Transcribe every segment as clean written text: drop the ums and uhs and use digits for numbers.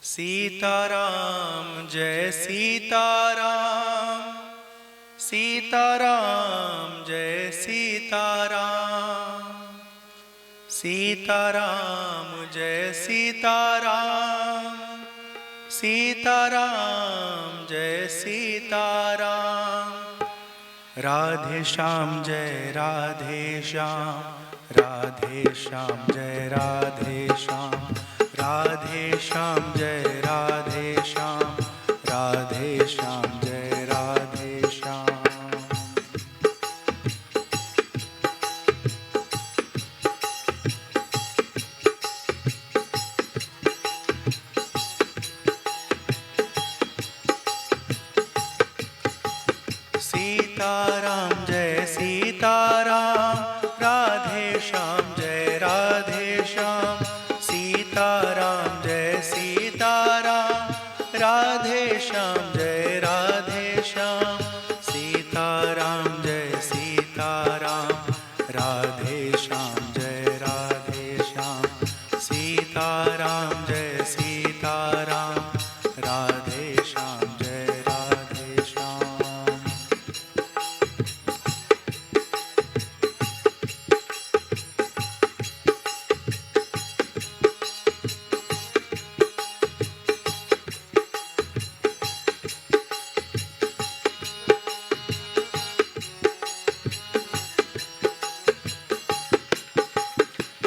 सीताराम जय सीताराम, सीताराम जय सीताराम, सीताराम जय सीताराम, सीताराम जय सीताराम। राधे श्याम जय राधे श्याम, राधे श्याम जय राधे श्याम, राधे श्याम जय राधे श्याम, राधे श्याम जय राधे श्याम। सीताराम जय सीताराम, राधे श्याम जय राधे श्याम, सीताराम जय सीताराम, राधे श्याम जय राधे श्याम, सीताराम जय सीताराम, राधे श्याम जय राधे श्याम, सीताराम जय सीताराम, राधे श्याम जय राधे श्याम।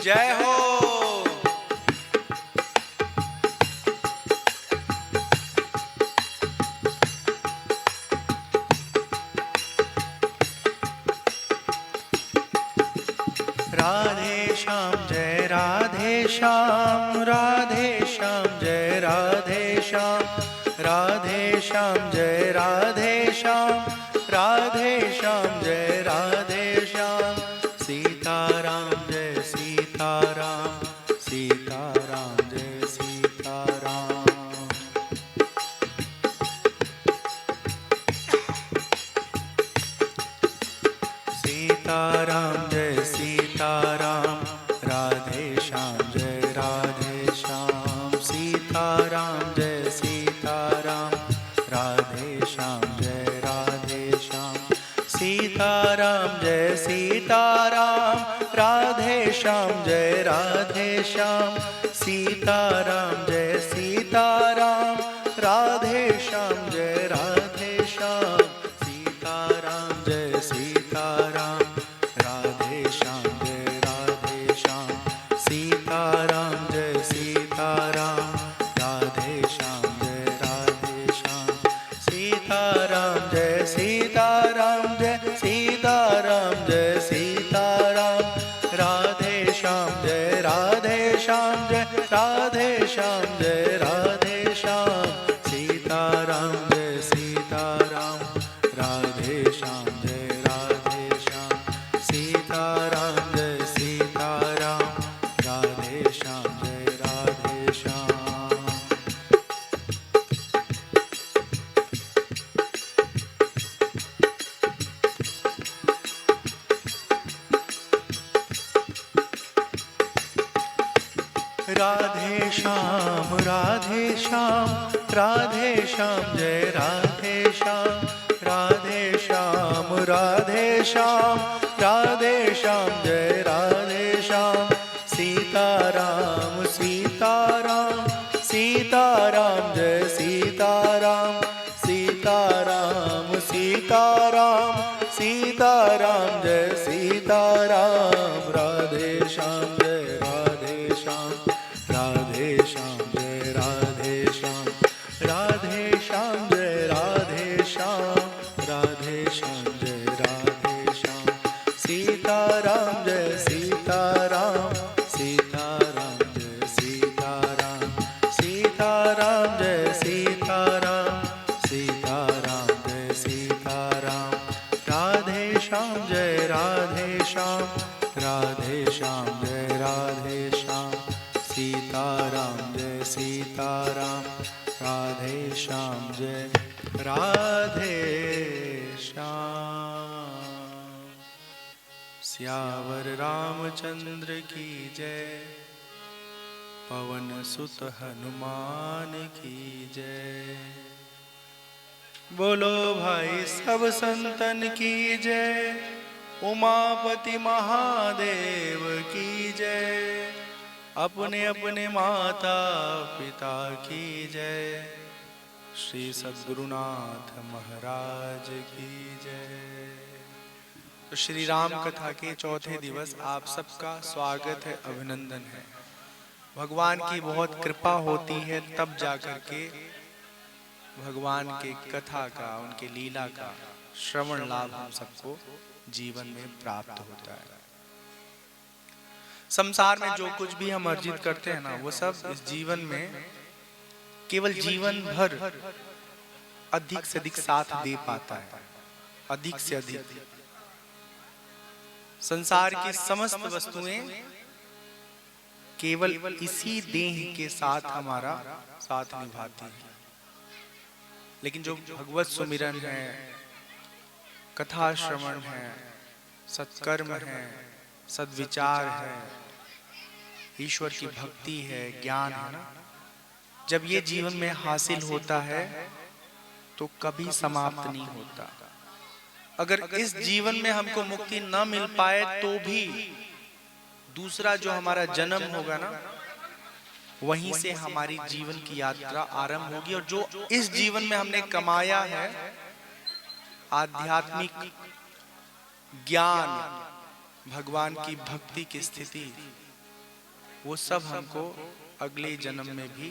जय हो। राधे श्याम जय राधे श्याम, राधे श्याम जय राधे श्याम, राधे श्याम जय राधे श्याम, राधे श्याम जय राधे श्याम, सीताराम जय सीताराम, सीताराम जय सीताराम। सीताराम जय सीताराम, राधे श्याम जय राधे श्याम, सीताराम जय सीताराम, राधे श्याम जय राधे श्याम, सीताराम जय सीताराम, राधे श्याम जय राधे श्याम, सीताराम जय सीताराम, राधे श्याम जय राधे श्याम, सीताराम जय सीताराम, राधे श्याम जय राधे श्याम, सीताराम जय सीताराम, राधे श्याम जय राधे श्याम, सीताराम जय सीताराम, जय सीताराम जय सीताराम, राधे श्याम जय राधे श्याम, जय राधे श्याम जय राधे श्याम, सीताराम जय सीताराम, राधे श्याम जय राधे श्याम, सीताराम जय सीताराम, राधे श्याम जय राधे श्याम। राधे श्याम राधे श्याम, राधे श्याम जय राधे श्याम, राधे श्याम राधे श्याम, राधे श्याम जय राधे श्याम, सीताराम सीताराम, सीताराम जय सीताराम, सीताराम सीताराम, सीताराम जय सीताराम, राधे श्याम जय राधे श्याम, राधे श्याम जय राधे श्याम, राधे श्याम जय राधे श्याम, राधे श्याम जय राधे श्याम, सीताराम जय सीताराम, सीताराम जय सीताराम, सीताराम जय सीताराम, सीताराम जय सीताराम, राधे श्याम जय राधे श्याम, राधे श्याम जय राधे श्याम, सीताराम जय सीताराम, राधे श्याम जय राधे श्याम। सियावर रामचंद्र की जय, पवन सुत हनुमान बोलो भाई सब संतन की जय, उमापति महादेव की जय, अपने अपने माता पिता की जय, श्री सद्गुरुनाथ महाराज की जय। तो श्री राम कथा के चौथे दिवस आप सबका स्वागत है, अभिनंदन है। भगवान की बहुत कृपा होती है तब जाकर के भगवान के कथा का, उनके लीला का श्रवण लाभ हम सबको जीवन में प्राप्त होता है। संसार में जो कुछ भी हम अर्जित करते हैं ना, वो सब इस जीवन में केवल जीवन भर अधिक से अधिक साथ दे पाता है, अधिक से अधिक। संसार की समस्त वस्तुएं केवल इसी देह के साथ हमारा साथ निभाती हैं, लेकिन जो भगवत सुमिरन है, कथा श्रवण है, सत्कर्म है, सद्विचार है, ईश्वर की भक्ति है, ज्ञान है ना, जब ये जीवन में हासिल होता है तो कभी समाप्त नहीं होता। अगर इस जीवन में हमको मुक्ति न मिल पाए तो भी दूसरा जो हमारा जन्म होगा ना, वहीं से हमारी जीवन की यात्रा आरंभ होगी। और जो इस जीवन में हमने कमाया है आध्यात्मिक ज्ञान, भगवान की भक्ति की स्थिति, वो सब हमको अगले जन्म में भी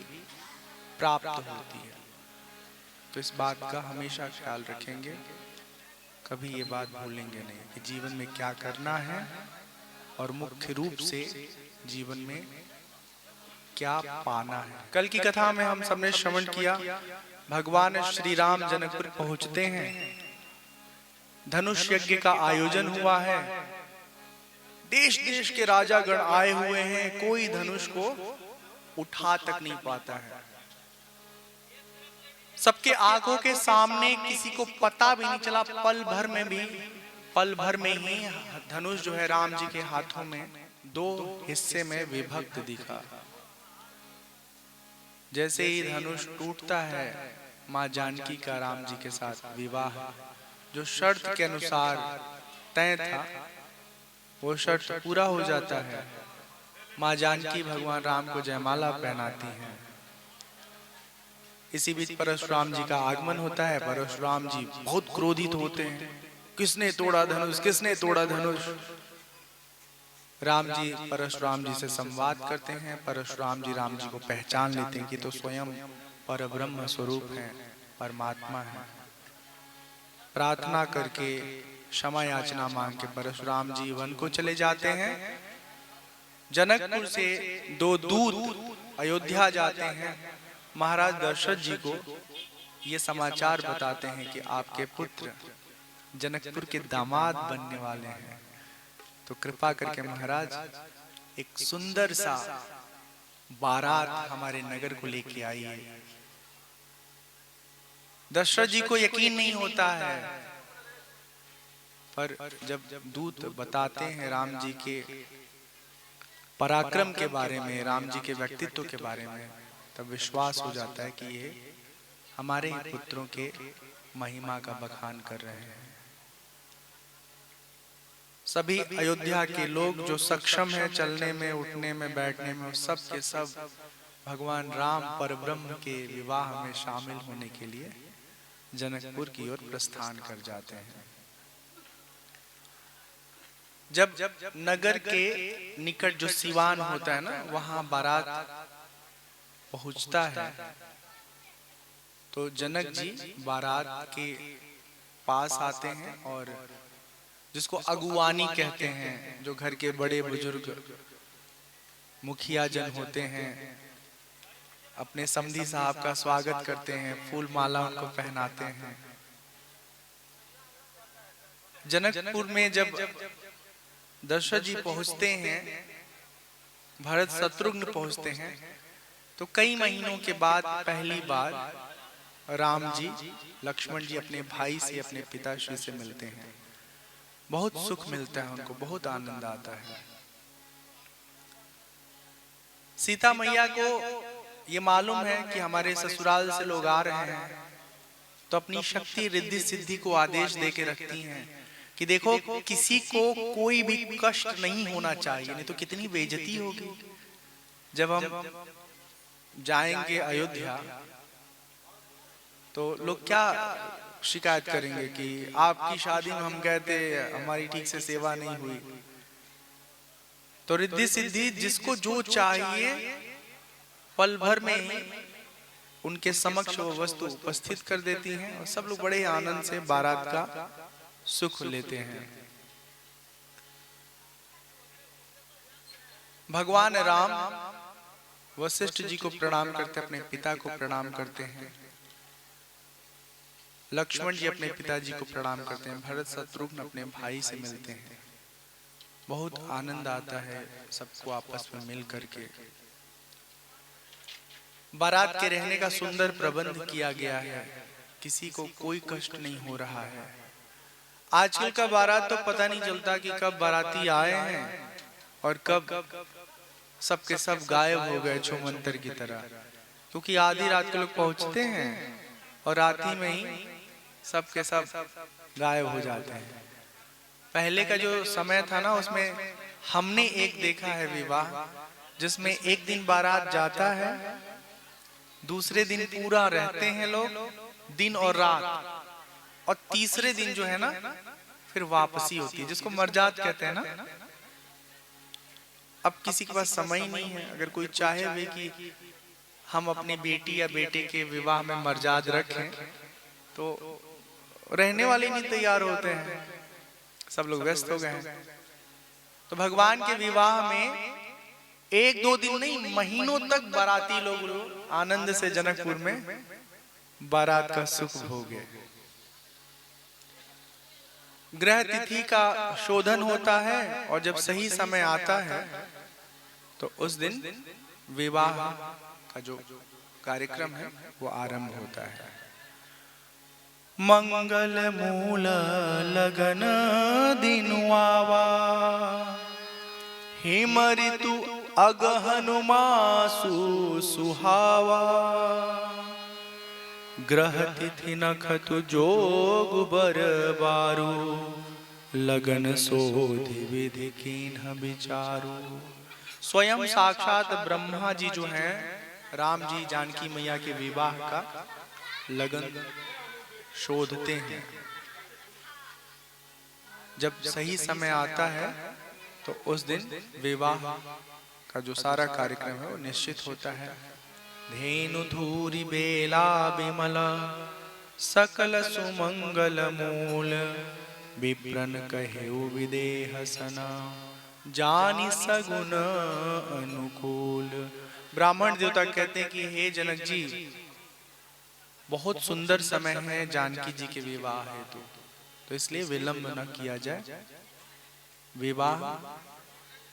प्राप्त होती है। तो इस बात का हमेशा ख्याल रखेंगे, कभी ये बात भूलेंगे नहीं कि जीवन में क्या करना है और मुख्य रूप से जीवन में क्या पाना है। कल की कथा में हम सबने श्रवण किया, भगवान श्री राम जनकपुर पहुंचते हैं, धनुष यज्ञ का आयोजन हुआ है, देश देश के राजागण आए हुए हैं, कोई धनुष को उठा तक नहीं पाता है। सबके आंखों के सामने किसी को पता भी नहीं चला, पल भर में ही धनुष जो है राम जी के हाथों में दो हिस्से में विभक्त दिखा। जैसे ही धनुष टूटता है, माँ जानकी का राम जी के साथ विवाह जो शर्त के अनुसार तय था, वो शर्त पूरा हो जाता है। माँ जानकी भगवान राम को जयमाला पहनाती हैं। इसी बीच परशुराम जी का आगमन होता है। परशुराम जी बहुत क्रोधित होते हैं, किसने तोड़ा धनुष, किसने तोड़ा धनुष। राम जी परशुराम जी से संवाद करते हैं। परशुराम जी राम जी को पहचान लेते हैं कि तो स्वयं परब्रह्म स्वरूप हैं, परमात्मा है। प्रार्थना करके क्षमा याचना मांग के परशुराम जी वन को चले जाते हैं। जनकपुर से दो दूत अयोध्या जाते हैं, महाराज दशरथ जी को ये समाचार बताते हैं कि आपके पुत्र जनकपुर के दामाद बनने वाले हैं, तो कृपा करके महाराज एक सुंदर सा बारात हमारे नगर को लेके आइए। दशरथ जी को यकीन नहीं होता है, पर जब दूत बताते हैं राम जी के पराक्रम के बारे में, राम जी के व्यक्तित्व के बारे में, तब विश्वास हो जाता है कि ये हमारे ही पुत्रों के महिमा का बखान कर रहे हैं। सभी अयोध्या के लोग जो सक्षम हैं चलने में, उठने में, बैठने में, सब के सब भगवान राम परब्रह्म के विवाह में शामिल होने के लिए जनकपुर की ओर प्रस्थान कर जाते हैं। जब नगर के निकट जो सिवान होता है ना, वहां बारात पहुंचता है, तो जनक जी बारात के पास आते हैं और जिसको अगुवानी कहते हैं, जो घर के बड़े बुजुर्ग मुखिया जन होते हैं, अपने समधी साहब का स्वागत करते हैं, फूल माला उनको पहनाते हैं। जनकपुर में जब दशरथ जी पहुंचते हैं, भरत शत्रुघ्न पहुंचते हैं, तो कई महीनों के बाद पहली बार राम जी लक्ष्मण जी अपने भाई से, अपने पिताश्री से मिलते हैं। बहुत सुख मिलता है उनको, बहुत आनंद आता है। सीता मैया को ये मालूम है कि हमारे ससुराल से लोग आ रहे हैं, तो अपनी शक्ति रिद्धि सिद्धि को आदेश दे के रखती हैं कि देखो किसी को कोई भी कष्ट नहीं होना चाहिए, नहीं तो कितनी बेइज्जती होगी। जब हम जाएंगे अयोध्या तो लोग क्या शिकायत करेंगे कि आपकी शादी में हम गए थे, हमारी ठीक से सेवा नहीं हुई। तो रिद्धि सिद्धि जिसको जो चाहिए पल भर में ही उनके समक्ष वो वस्तु उपस्थित कर देती हैं और सब लोग बड़े आनंद से बारात का सुख लेते हैं। भगवान राम वशिष्ठ जी को प्रणाम करते, अपने पिता को प्रणाम करते हैं। लक्ष्मण जी अपने पिताजी को प्रणाम करते हैं। भरत शत्रुघ्न अपने भाई से मिलते हैं। बहुत आनंद आता है सबको आपस में मिल करके। बारात के रहने का सुंदर प्रबंध किया गया है, किसी को कोई कष्ट नहीं हो रहा है। आजकल का बारात तो पता नहीं चलता कि कब बाराती आए हैं और कब सबके सब गायब हो गए छूमंतर की तरह, क्योंकि आधी रात के लोग पहुंचते हैं और रात ही में ही सबके सब गायब हो जाते हैं। पहले का जो समय था ना, उसमें हमने एक देखा है विवाह जिसमें एक दिन बारात जाता है, दूसरे दिन पूरा रहते हैं लोग दिन और रात, और तीसरे दिन जो है ना फिर वापसी होती है, जिसको मरजात कहते हैं ना। अब किसी के पास समय ही नहीं है। अगर कोई चाहे भी कि हम अपनी बेटी या बेटे के विवाह में मरजाद रखें तो रहने वाले नहीं तैयार होते हैं, सब लोग व्यस्त हो गए हैं। तो भगवान के विवाह में एक दो दिन नहीं, महीनों तक बाराती लोग आनंद से जनकपुर में बारात का सुख भोगे। ग्रह तिथि का शोधन होता है और जब सही समय आता है तो उस दिन विवाह का जो कार्यक्रम है वो आरंभ होता है। मंगल मूल लगन दिनुआवा, हिम ऋतु अगहनु मासु सुहावा, ग्रह तिथि नखतु जोग बर बारू, लगन सोधि विधि कीन्ह विचारू। स्वयं साक्षात ब्रह्मा जी जो हैं, राम जी जानकी मैया के विवाह का लगन शोधते हैं। जब सही समय आता है तो उस दिन विवाह का जो सारा कार्यक्रम है वो निश्चित होता है। धेनु धूरी बेला बिमला, सकल सुमंगल मूल, विप्रन कहेउ विदेह सना, जानि सगुन अनुकूल। ब्राह्मण देवता कहते हैं कि हे जनक जी, बहुत सुंदर समय है जानकी जी के विवाह हेतु, तो इसलिए विलंब न किया जाए। विवाह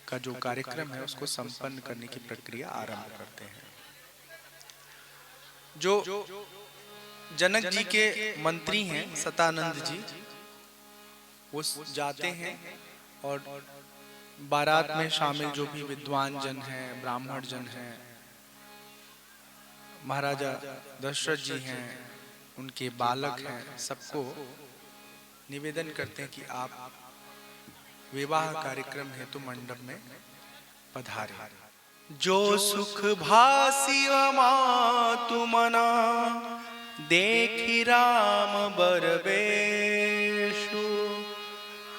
का जो कार्यक्रम है उसको संपन्न करने की प्रक्रिया आरंभ करते हैं। जो जनक जी के मंत्री हैं सतानंद जी, वो जाते हैं और बारात में शामिल जो भी विद्वान जन हैं, ब्राह्मण जन हैं, महाराजा दशरथ जी हैं, उनके बालक हैं, सबको निवेदन करते हैं कि आप विवाह कार्यक्रम हेतु मंडप में पधारे। जो सुख भासी मातु मना, देखी राम बर बेशु,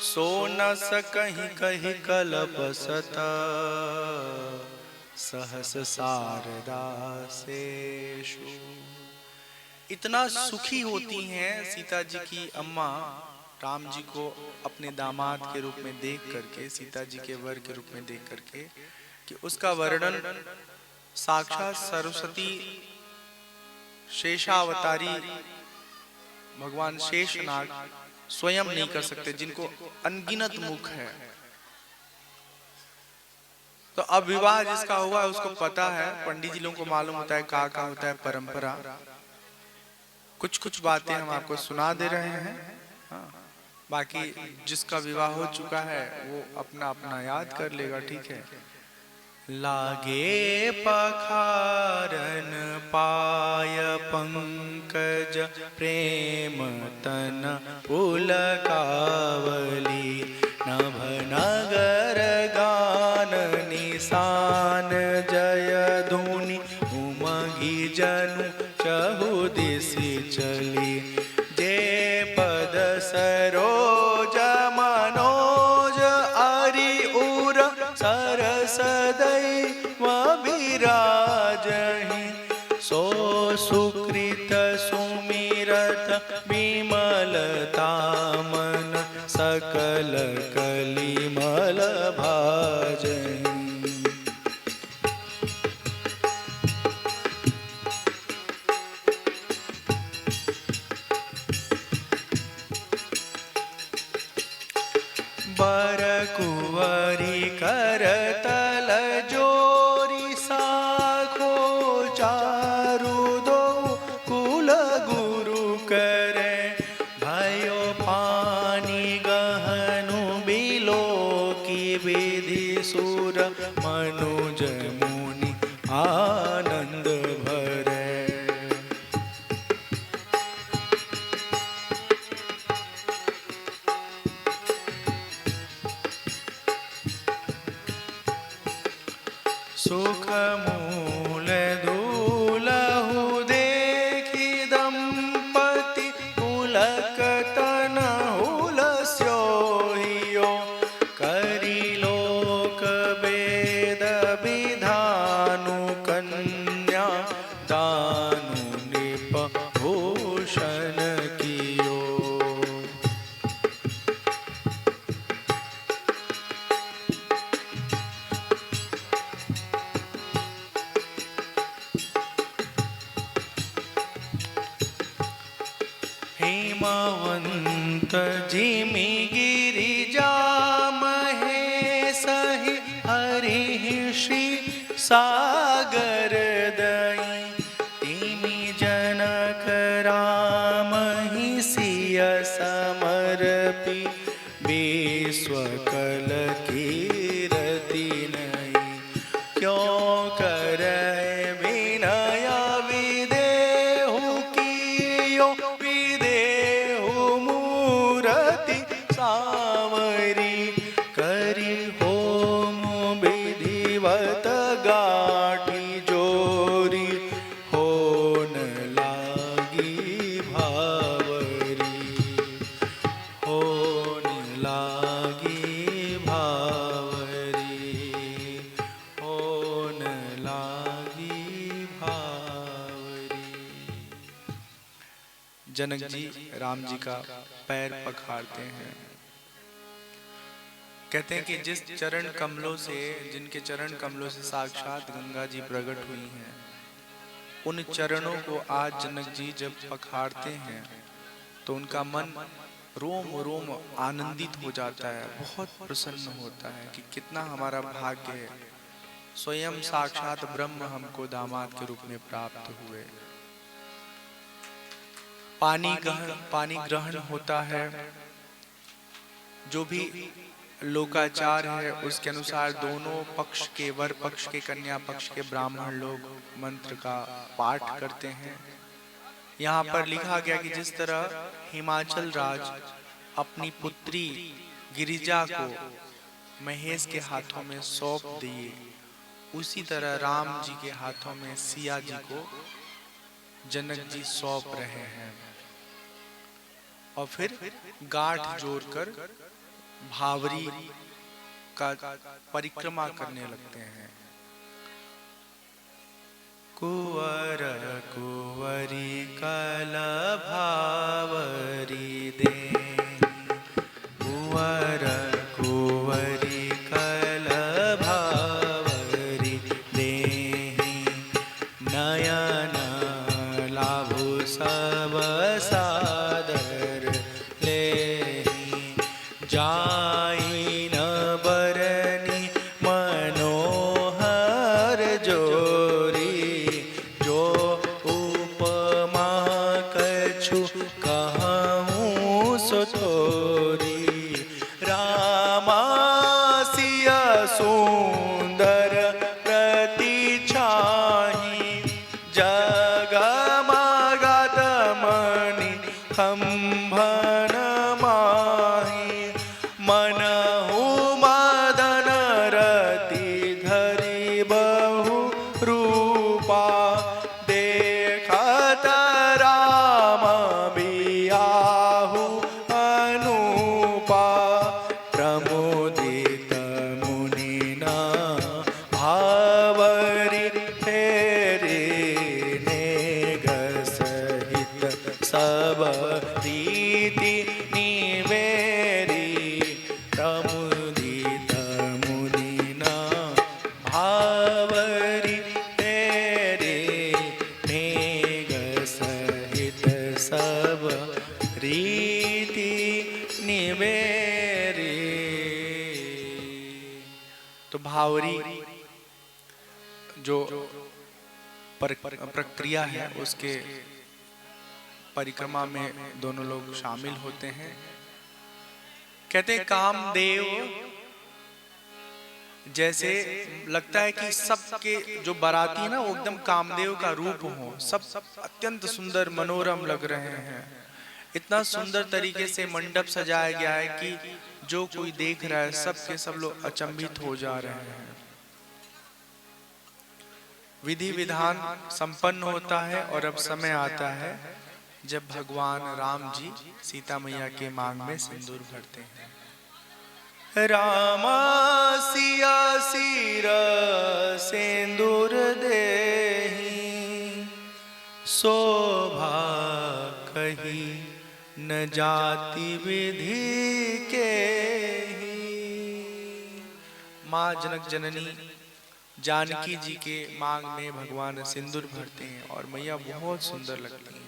सो न सकहि कहि कलप सता, सहस शारदा सेषु। इतना सुखी होती हैं सीता जी की अम्मा राम जी को अपने दामाद के रूप में देख करके, सीता जी के वर के रूप में देख करके, कि उसका वर्णन साक्षात सरस्वती शेषावतारी भगवान शेषनाग स्वयं नहीं कर सकते, जिनको अनगिनत मुख है। तो अब विवाह जिसका हुआ है उसको पता है, पंडित जी लोगों को मालूम होता है का होता है परंपरा। कुछ कुछ बातें हम आपको सुना दे रहे हैं। हाँ, बाकी जिसका विवाह हो चुका है वो अपना अपना याद कर लेगा, ठीक है। लागे पखारन पाय पंख, पंकज प्रेम तन पुलकावली नभ नगर गान निशान जय धुनि उमगी जनु चहु दिशि चली जे पद सरोज मनोज अरि उर सरस दैव विराजहि सो सुकृत सुमिरत विमलता मन सकल कलिमल भाजहि बर कुंवरी करतल जोरी साखो चारु दो कुल गुरु करे भयो पानी गहनु बिलो की विधि सुर मनुज मुनि आनंद भरे सुख मूल दूलहु देखी दंपति पुलक तनहुल स्योहियो करी लोक वेद विधानु कन्या दानु नृप भूषण कियो हिमवंत जिमि गिरिजा महेश हरि श्री सागर दई तिमि जनक राम सिय समर्पी विश्वकल कीरति नई क्यों करे विनय विदेहु कियो सावरी करी होम विधिवत गाठी जोरी होन लागी भावरी होन लागी भावरी होन लागी भावरी। जनक जी राम जी का पैर पखारते हैं, कहते हैं कि जिस चरण कमलों से जिनके चरण कमलों से साक्षात गंगा जी प्रकट हुई हैं, उन चरणों को आज जनक जी जब पखारते हैं तो उनका मन रोम रोम आनंदित हो जाता है, बहुत प्रसन्न होता है कि कितना हमारा भाग्य है, स्वयं साक्षात ब्रह्म हमको दामाद के रूप में प्राप्त हुए। पानी ग्रहण होता है, जो भी लोकाचार है उसके अनुसार दोनों पक्ष के, वर पक्ष के, कन्या पक्ष के ब्राह्मण लोग मंत्र का पाठ करते हैं। यहाँ पर लिखा गया कि जिस तरह हिमाचल राज अपनी पुत्री गिरिजा को महेश के हाथों में सौंप दिए, उसी तरह राम जी के हाथों में सिया जी को जनक जी सौंप रहे हैं और फिर गांठ जोड़कर भावरी का परिक्रमा करने लगते हैं। कुंवर कुंवरी कल भावरी दे, कुंवर कुंवरी कल भावरी दे, नयन लाभु सब सादर ले, जाई न बरनी मनोहर जोरी, जो उपमा कछु कहूँ सो खंभन माही मनहु मदन रति धरि बहु रूपा देखत राम बियाहु अनुपा प्रमुदित मुनिना भावरि फेरे नेग सहित सब रीति निवेरी प्रमुदित मुनिना भावरि फेरे नेग सहित सब रीति निवेरी। तो भावरी जो प्रक्रिया है उसके परिक्रमा में दोनों लोग शामिल होते हैं। कहते हैं कामदेव जैसे लगता है कि सबके जो बाराती है ना वो एकदम कामदेव का रूप हो, सब अत्यंत सुंदर मनोरम लग रहे हैं। इतना सुंदर तरीके से मंडप सजाया गया है कि जो कोई देख रहा है सब के सब लोग अचंभित हो जा रहे हैं। विधि विधान संपन्न होता है और अब समय आता है जब भगवान राम जी सीता मैया के मांग में सिंदूर भरते हैं। रामा सिया सिर सिंदूर देहि शोभा कही न जाति विधि के ही। माँ जनक जननी जानकी जी के मांग में भगवान सिंदूर भरते हैं और मैया बहुत सुंदर लगती हैं।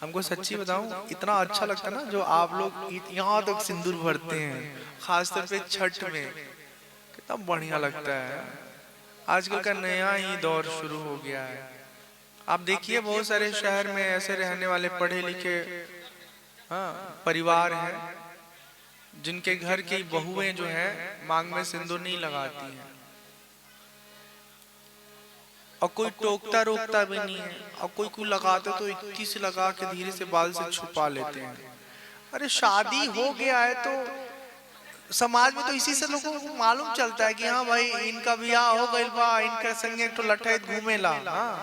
हमको सच्ची बताऊं इतना अच्छा लगता है ना जो आप लोग यहाँ तक सिंदूर भरते हैं, खासतौर पे छठ में, कितना बढ़िया लगता है। आजकल का नया ही दौर शुरू हो गया है। आप देखिए बहुत सारे शहर में ऐसे रहने वाले पढ़े लिखे परिवार हैं जिनके घर की बहुएं जो है मांग में सिंदूर नहीं लगाती हैं और कोई टोकता रोकता भी नहीं है, और कोई कोई लगाते तो इतनी से लगा के धीरे से बाल से छुपा लेते हैं। अरे शादी हो गया है तो समाज में तो इसी से लोगों को मालूम चलता है कि हाँ भाई इनका ब्याह हो गइल बा, इनका संगे तो लठैत घूमेला। हाँ,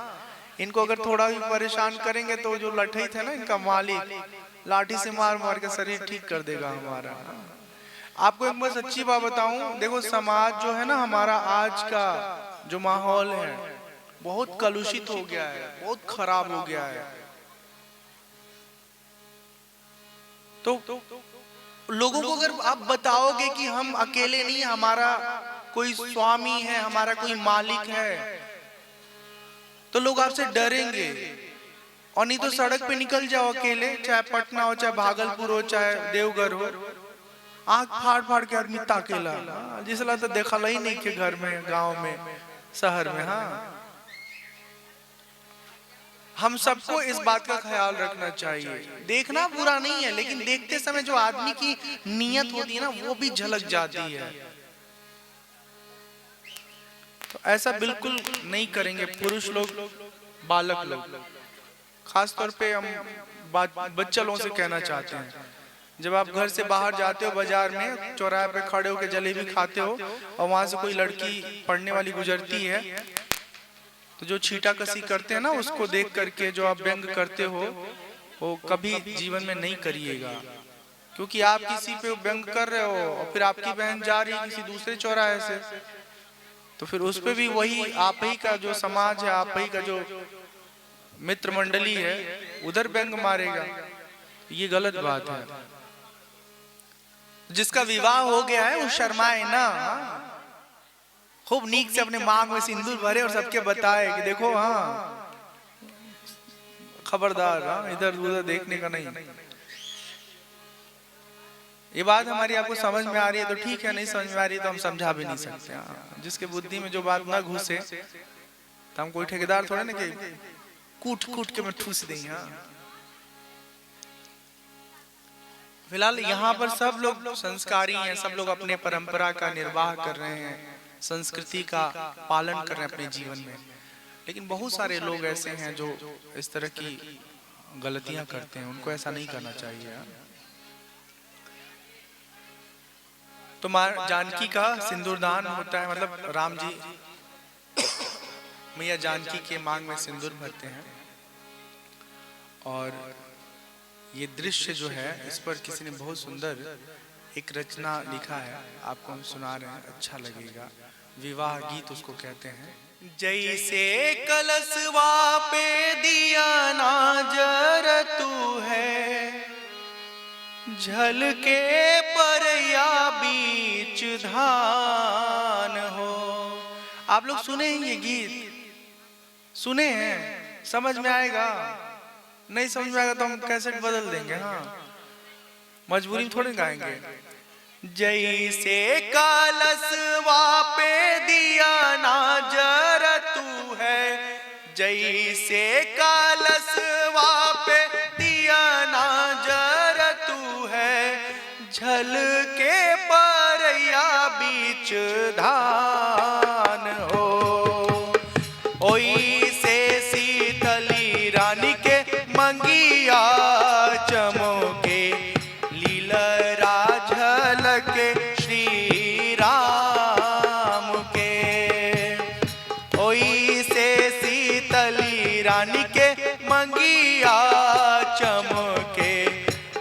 इनको अगर थोड़ा भी परेशान करेंगे तो जो लठैत है ना इनका मालिक लाठी से मार मार के शरीर ठीक कर देगा हमारा। आपको एक बात सच्ची बात बताऊं, देखो समाज जो है ना हमारा आज का जो माहौल है बहुत कलुषित हो गया है, बहुत खराब हो गया है। तो लोगों को अगर आप बताओगे कि हम अकेले नहीं, हमारा कोई स्वामी है, हमारा कोई मालिक है, तो लोग आपसे डरेंगे। और नहीं तो सड़क पे निकल जाओ अकेले, चाहे पटना हो, चाहे भागलपुर हो, चाहे देवघर हो, आंख फाड़ फाड़ के आदमी ताकेला। जिसला तो देखा ही नहीं के घर में, गांव में, शहर में। हाँ, हम सबको इस बात का ख्याल रखना चाहिए। देखना बुरा नहीं है, लेकिन देखते समय जो आदमी की नीयत होती है ना वो भी झलक जाती है। तो ऐसा बिल्कुल नहीं करेंगे पुरुष लोग, बालक लोग। खास तौर पे हम बच्चे लोगों से कहना चाहते हैं, जब आप घर से बाहर जाते हो, बाजार में चौराहे पे खड़े होकर जलेबी खाते हो और वहां से कोई लड़की पढ़ने वाली गुजरती है, तो जो छीटा कसी करते हैं ना उसको देख करके जो आप व्यंग करते हो वो कभी जीवन में नहीं करिएगा। क्योंकि आप किसी पे व्यंग कर रहे हो और फिर आपकी बहन जा रही है किसी दूसरे चौराहे से, तो फिर उस पे भी वही आप ही का जो समाज है, आप ही का जो मित्र मंडली है उधर व्यंग मारेगा। ये गलत बात है। जिसका विवाह हो गया है वो शर्माए ना, खूब नीक से अपने मांग में सिंदूर भरे और सबके बताए कि देखो हाँ खबरदार, हाँ इधर उधर देखने का नहीं। ये बात हमारी आपको समझ में आ रही है तो ठीक है, नहीं समझ में आ रही है तो हम समझा भी नहीं सकते। जिसके बुद्धि में जो बात ना घुसे तो हम कोई ठेकेदार थोड़े ना कि कूट कूट के मैं ठूस दें। फिलहाल यहाँ पर सब लोग संस्कारी हैं, सब लोग अपने परंपरा का निर्वाह कर रहे हैं, संस्कृति का पालन कर रहे हैं अपने जीवन में। लेकिन बहुत सारे लोग ऐसे हैं जो इस तरह की गलतियां करते हैं, उनको ऐसा नहीं करना चाहिए। तो माँ जानकी का सिंदूरदान होता है, मतलब राम जी मैया जानकी के मांग में सिंदूर भरते हैं। और ये दृश्य जो है, इस पर किसी ने बहुत सुंदर एक रचना लिखा है, आपको हम सुना रहे हैं, अच्छा लगेगा। विवाह गीत उसको कहते हैं। जैसे कलशवा पे दिया ना जरतू है, झलके परया बीच धान हो। आप लोग सुने हैं ये गीत? सुने हैं? समझ में आएगा? नहीं समझ में आएगा तो हम कैसेट बदल देंगे। हाँ, मजबूरी में थोड़े गाएंगे। जैसे कलशवा पे दिया ना जरतू है, जैसे कलशवा पे दिया ना जरतू है, झलके परया बीच धान हो। ओई से शीतली रानी के मंगिया चमके, लीलरा झलके श्री राम के। ओई से शीतली रानी के मंगिया चमके,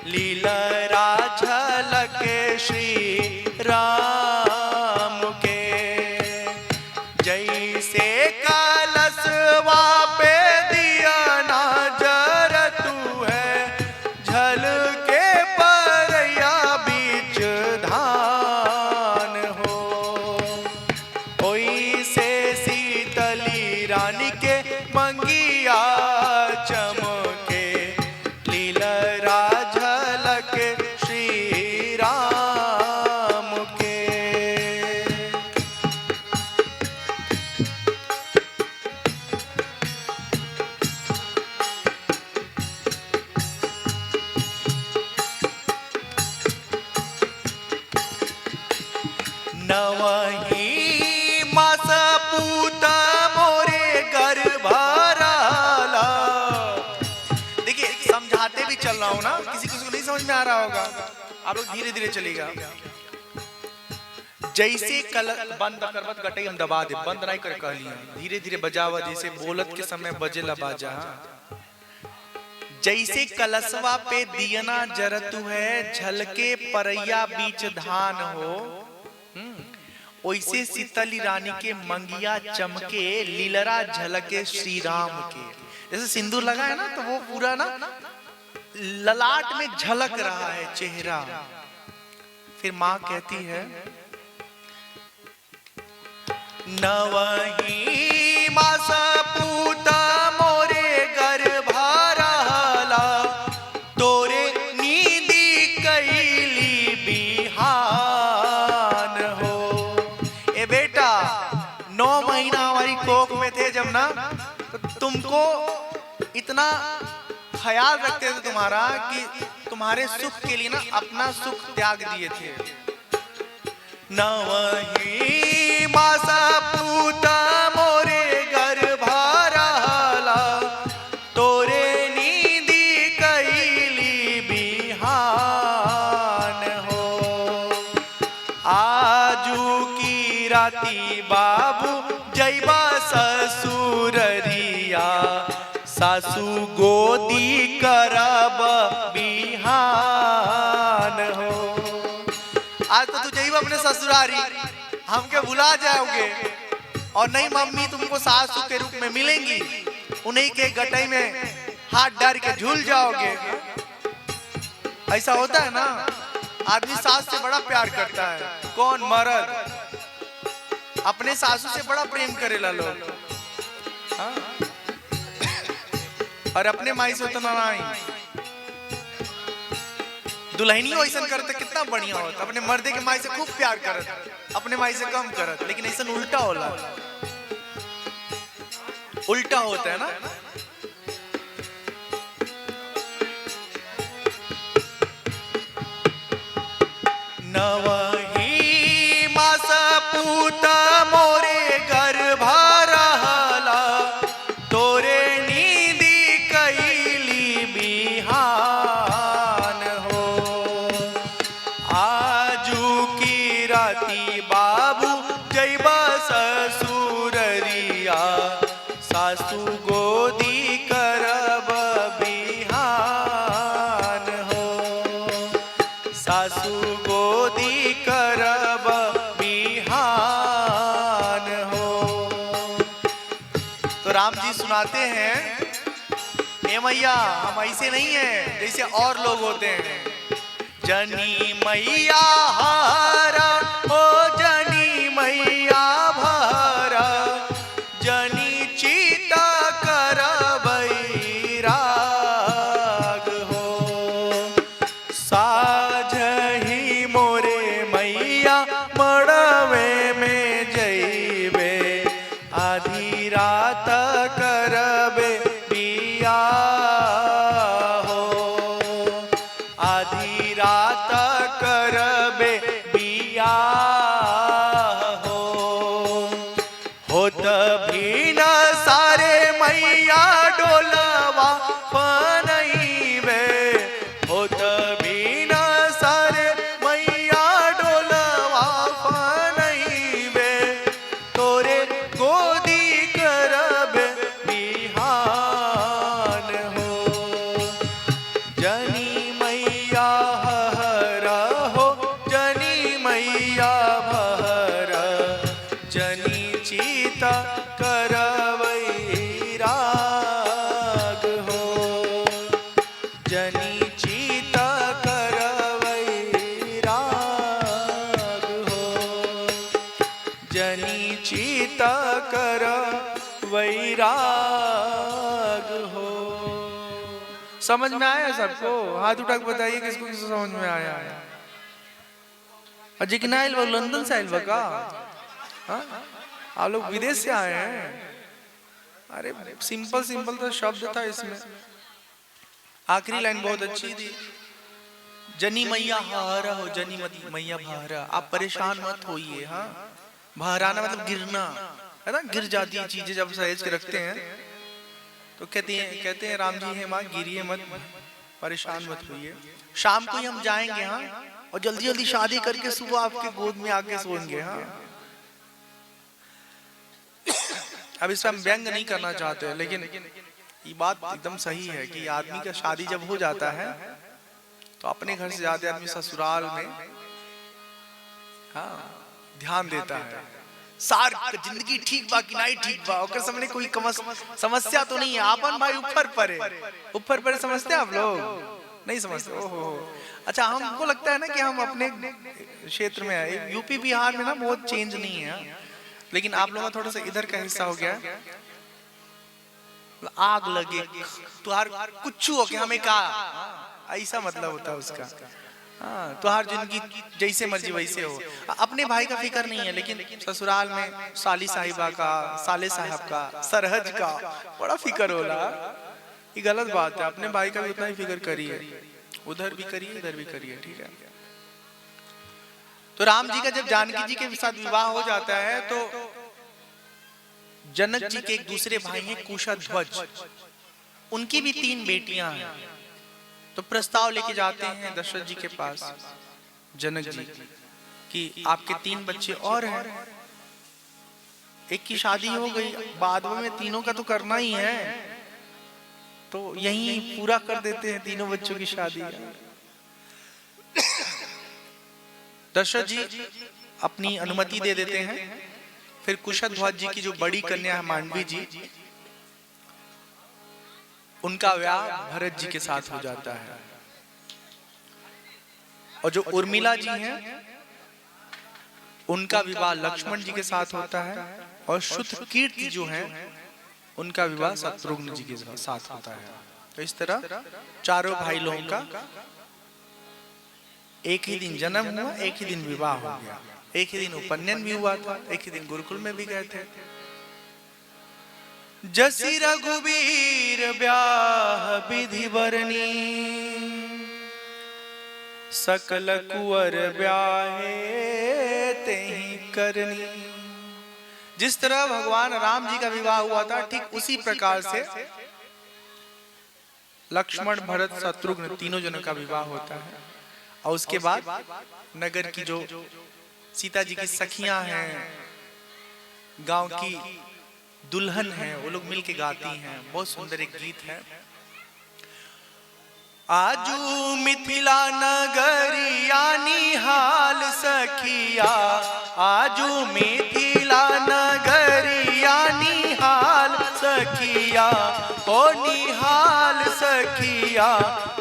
लीलरा झलके श्री राम के। जैसे कलशवा पे दिया ना जरतू है, झलके परया बीच धान हो। ओई से शीतली रानी के मंगिया चमके, लीलरा झलके श्री राम के। नवही मास पूत मोरे गर्भ रहला। देखिए, समझाते भी चल रहा हूं ना, किसी को नहीं समझ में आ रहा होगा, आप लोग धीरे धीरे चलेगा। जैसे कल बंद करबत गटई हम दबा दे, बंद नहीं कर कहलिया, धीरे धीरे बजावा, जैसे बोलत के समय बजेला बाजा। जैसे कलशवा पे दियना जरतू है, झलके परैया बीच धान हो। ओइसे शीतली रानी के मंगिया चमके, लीलरा झलके श्री राम के। जैसे सिंदूर लगा है ना, तो वो पूरा ना ललाट में झलक रहा है चेहरा। फिर माँ कहती है, नवही मास पूत मोरे गर्भ रहला, तोरे नींदी कैली बिहान हो। ए बेटा, 9 महीना हमारी कोख में थे जब ना, तो तुमको इतना ख्याल रखते थे तुम्हारा, कि तुम्हारे सुख के लिए ना अपना सुख त्याग दिए थे। नवही मास पूत मोरे गर्भ रहला, तोरे नींदी कैली बिहान हो। आजू की राती बाबू जैबा ससुररिया, सासू गोदी करब बिहान हो। आज तो तू जइब अपने ससुरारी, हमके भुला जाओगे, और नहीं मम्मी तुमको सासू के रूप में मिलेंगी, उन्हीं के गटई में हाथ डाल के झूल जाओगे। ऐसा होता है ना, आदमी सास से बड़ा प्यार करता है। कौन? मर्द अपने सासू से बड़ा प्रेम करेला लोग, हाँ? और अपने माई से उतना नहीं। दुल्हनियों ऐसा करते कितना बढ़िया होता, अपने मर्दे के माई से खूब प्यार करत, अपने माई से कम करत। लेकिन ऐसा उल्टा होला, उल्टा होता है ना। नवही मास पूत मोरे गर्भ रहला, तोरे नींदी कैली मैया हम ऐसे नहीं है जैसे और लोग होते हैं। जनी मैया हारा ओ जनी मैया भरा, जनी चीता कर बैराग हो। साझही मोरे मैया मड़वे में जइबे, आधी रात करबे बिया हो, आधी रात करबे बिया हो। होत भी न सारे मैया डोलवा फनइबे, होत भी न सारे मैया डोलवा फनइबे, तोरे गोदी करबे बिहान हो। जनी मैया हरा हो जनी मैया भरा, जनी चीता कर बैराग हो, जनी चीता कर बैराग हो, जनी चीता कर वैराग हो। समझ में आया सबको? हाथ उठा के बताइए किसको किसको समझ में आया। अजय किना आइल बा? लंदन से आइल बा का? हाँ? आप लोग विदेश से आए हैं? अरे सिंपल सिंपल तो शब्द था इसमें। आखिरी लाइन बहुत अच्छी थी, जनी मैया हारा हो जनी मैया भारा। आप परेशान मत होइए। हाँ, भाराना मतलब गिरना है ना, गिर जाती है चीजें जब सहेज के रखते हैं तो कहते हैं राम जी है माँ गिरिए मत, परेशान मत होइए। शाम को ही हम जाएंगे। हाँ, और जल्दी जल्दी शादी करके सुबह आपके गोद में आके सोएंगे। हाँ, अब इसमें हम व्यंग नहीं करना चाहते, लेकिन ये बात एकदम सही है कि आदमी का शादी जब हो जाता है तो अपने घर से ज्यादा आदमी ससुराल में हाँ ध्यान देता है। सार जिंदगी ठीक बा कि नहीं ठीक बा, ओकर सामने कोई समस्या तो नहीं है। आपन भाई ऊपर पर समझते हैं आप लोग? नहीं समझते? ओहो, अच्छा हमको लगता है ना कि हम अपने क्षेत्र में है, यूपी बिहार में ना बहुत चेंज नहीं है, लेकिन आप लोगों का थोड़ा सा इधर का हिस्सा हो गया। आग लगे तुहार कुछ हो के हमें का, ऐसा मतलब होता है उसका। हाँ, तुहार जिंदगी जैसे मर्जी वैसे हो। अपने भाई का फिक्र नहीं है, लेकिन ससुराल में साली साहिबा का, साले साहब का, सरहज का बड़ा फिक्र होला। ये गलत बात है। अपने भाई का भी उतना ही फिक्र करिए, उधर भी करिए इधर भी करिए, ठीक है। तो राम जी का जब जानकी जी के साथ विवाह हो जाता है तो जनक जी के एक दूसरे भाई हैं कुशध्वज, उनकी भी 3 बेटियां हैं। तो प्रस्ताव लेके जाते हैं दशरथ जी के पास जनक जी कि आपके 3 बच्चे और हैं, एक की शादी हो गई, बाद में तीनों का तो करना ही है, तो यहीं पूरा कर देते हैं तीनों बच्चों की शादी। दशरथ जी अपनी अनुमति दे देते हैं। फिर कुशध्वज जी की जो बड़ी कन्या है मांडवी जी, उनका विवाह भरत जी के साथ हो जाता है। और जो उर्मिला जी हैं उनका विवाह लक्ष्मण जी के साथ होता है। और श्रुतकीर्ति जो हैं उनका विवाह शत्रुघ्न जी के साथ होता है। तो इस तरह चारों भाई लोगों का एक ही दिन जन्म हुआ, एक ही दिन विवाह हो गया, एक ही दिन उपनयन भी हुआ था, एक ही दिन गुरुकुल में भी गए थे। जसी रघुबीर ब्याह विधि बरनी, सकल कुंवर ब्याहे तेहि करनी। जिस तरह भगवान राम जी का विवाह हुआ था, ठीक उसी प्रकार से लक्ष्मण भरत शत्रुघ्न तीनों जनों का विवाह होता है। और उसके बाद नगर की जो सीता जी की सखियां हैं, गांव की दुल्हन हैं, वो लोग मिलके गाती हैं। बहुत सुंदर एक गीत है। आजू मिथिला नगरिया निहाल सखिया, आजू मिथिला नगरिया निहाल सखिया, सखिया हो निहाल सखिया,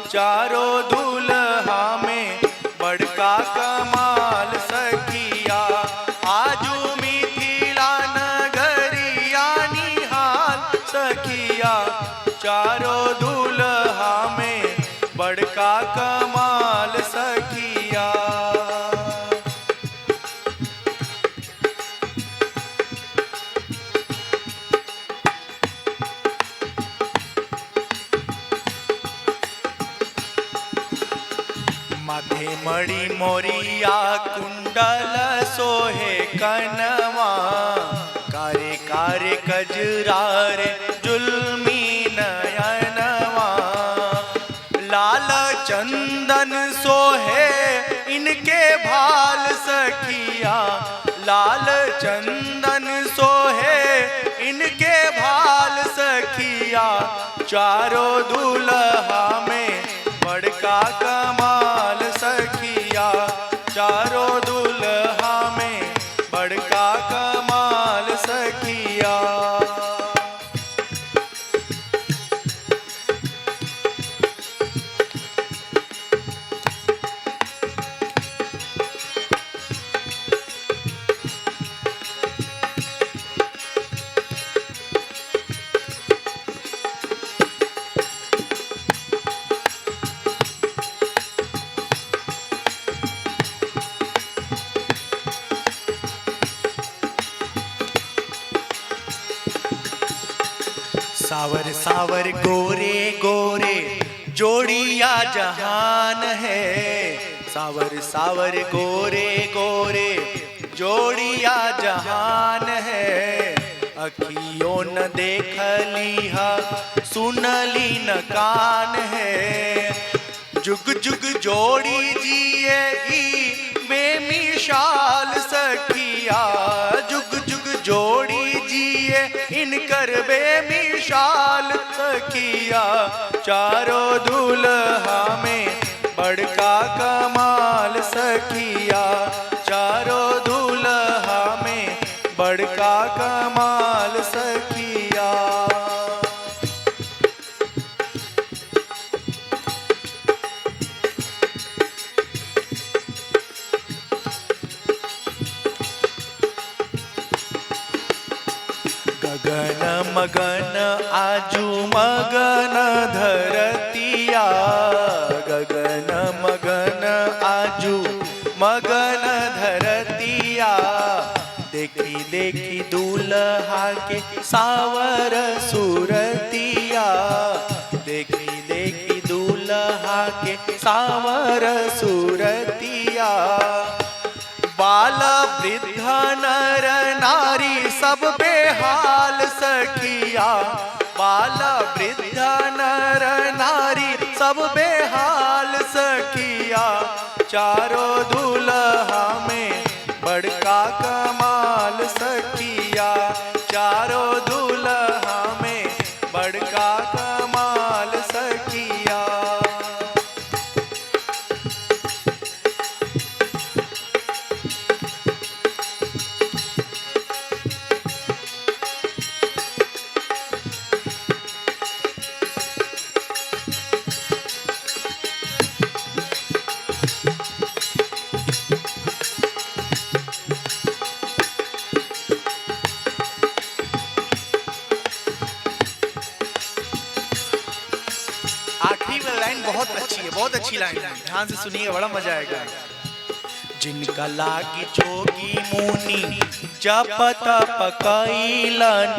चारों दुल्हा में बड़का कमाल सखिया। आजू मिथिला नगरिया निहाल सखिया, चारों दुल्हा में बड़का कमाल सखिया। माथे मणि मोरिया कुंडल सोहे कनवा, कारे कारे कजरारे जुल्मी नयनवा। लाल चंदन सोहे इनके भाल सखिया, लाल चंदन सोहे इनके भाल सखिया, चारों दुल्हा में बड़का कमाल सखिया, चारों दुल्हा में बड़का कमाल सखिया। सावर सावर गोरे गोरे जोड़िया जहान है, सावर सावर गोरे गोरे जोड़िया जहान है। अखियों न देख लीहा सुनली न कान है, जुग जुग जोड़ी जिए बेमिसाल सखिया, जुग जुग जोड़ी जिए इनकर बेमिसाल सखिया, चारों दुल्हा में बड़का कमाल सखिया, चारों दुल्हा में बड़का कमाल सखिया। गगन मगन आजू मगन धरतिया, गगन मगन आजू मगन धरतिया। देखी देखी दूल्हा के सावर सूरतिया, देखी देखी दूल्हा के सावर सूरतिया। बाल वृद्ध नर नारी सब बेहाल सखिया, बाल वृद्ध नर नारी सब बेहाल सखिया, चारों दुल्हा में बड़का कमाल सखिया, चारों दुल्हा में बड़का कमाल सखिया। बहुत अच्छी है, बहुत अच्छी लाइन है, ध्यान से सुनिए, बड़ा मजा आएगा। जिनका लागी जोगी मुनि जप तप कैलन,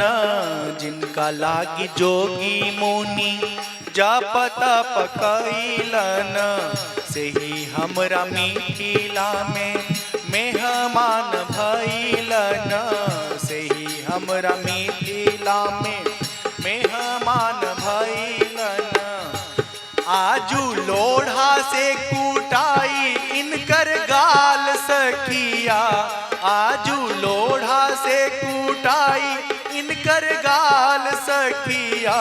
जिनका लागी जोगी मुनि जप तप कैलन, से ही हमरा मिथिला में मेहमान भैलन, से ही हमरा मिथिला में मेहमान भैलन। आजू लोढ़ा से कूटाई इनकर गाल सखिया, आजू लोढ़ा से कूटाई इनकर गाल सखिया,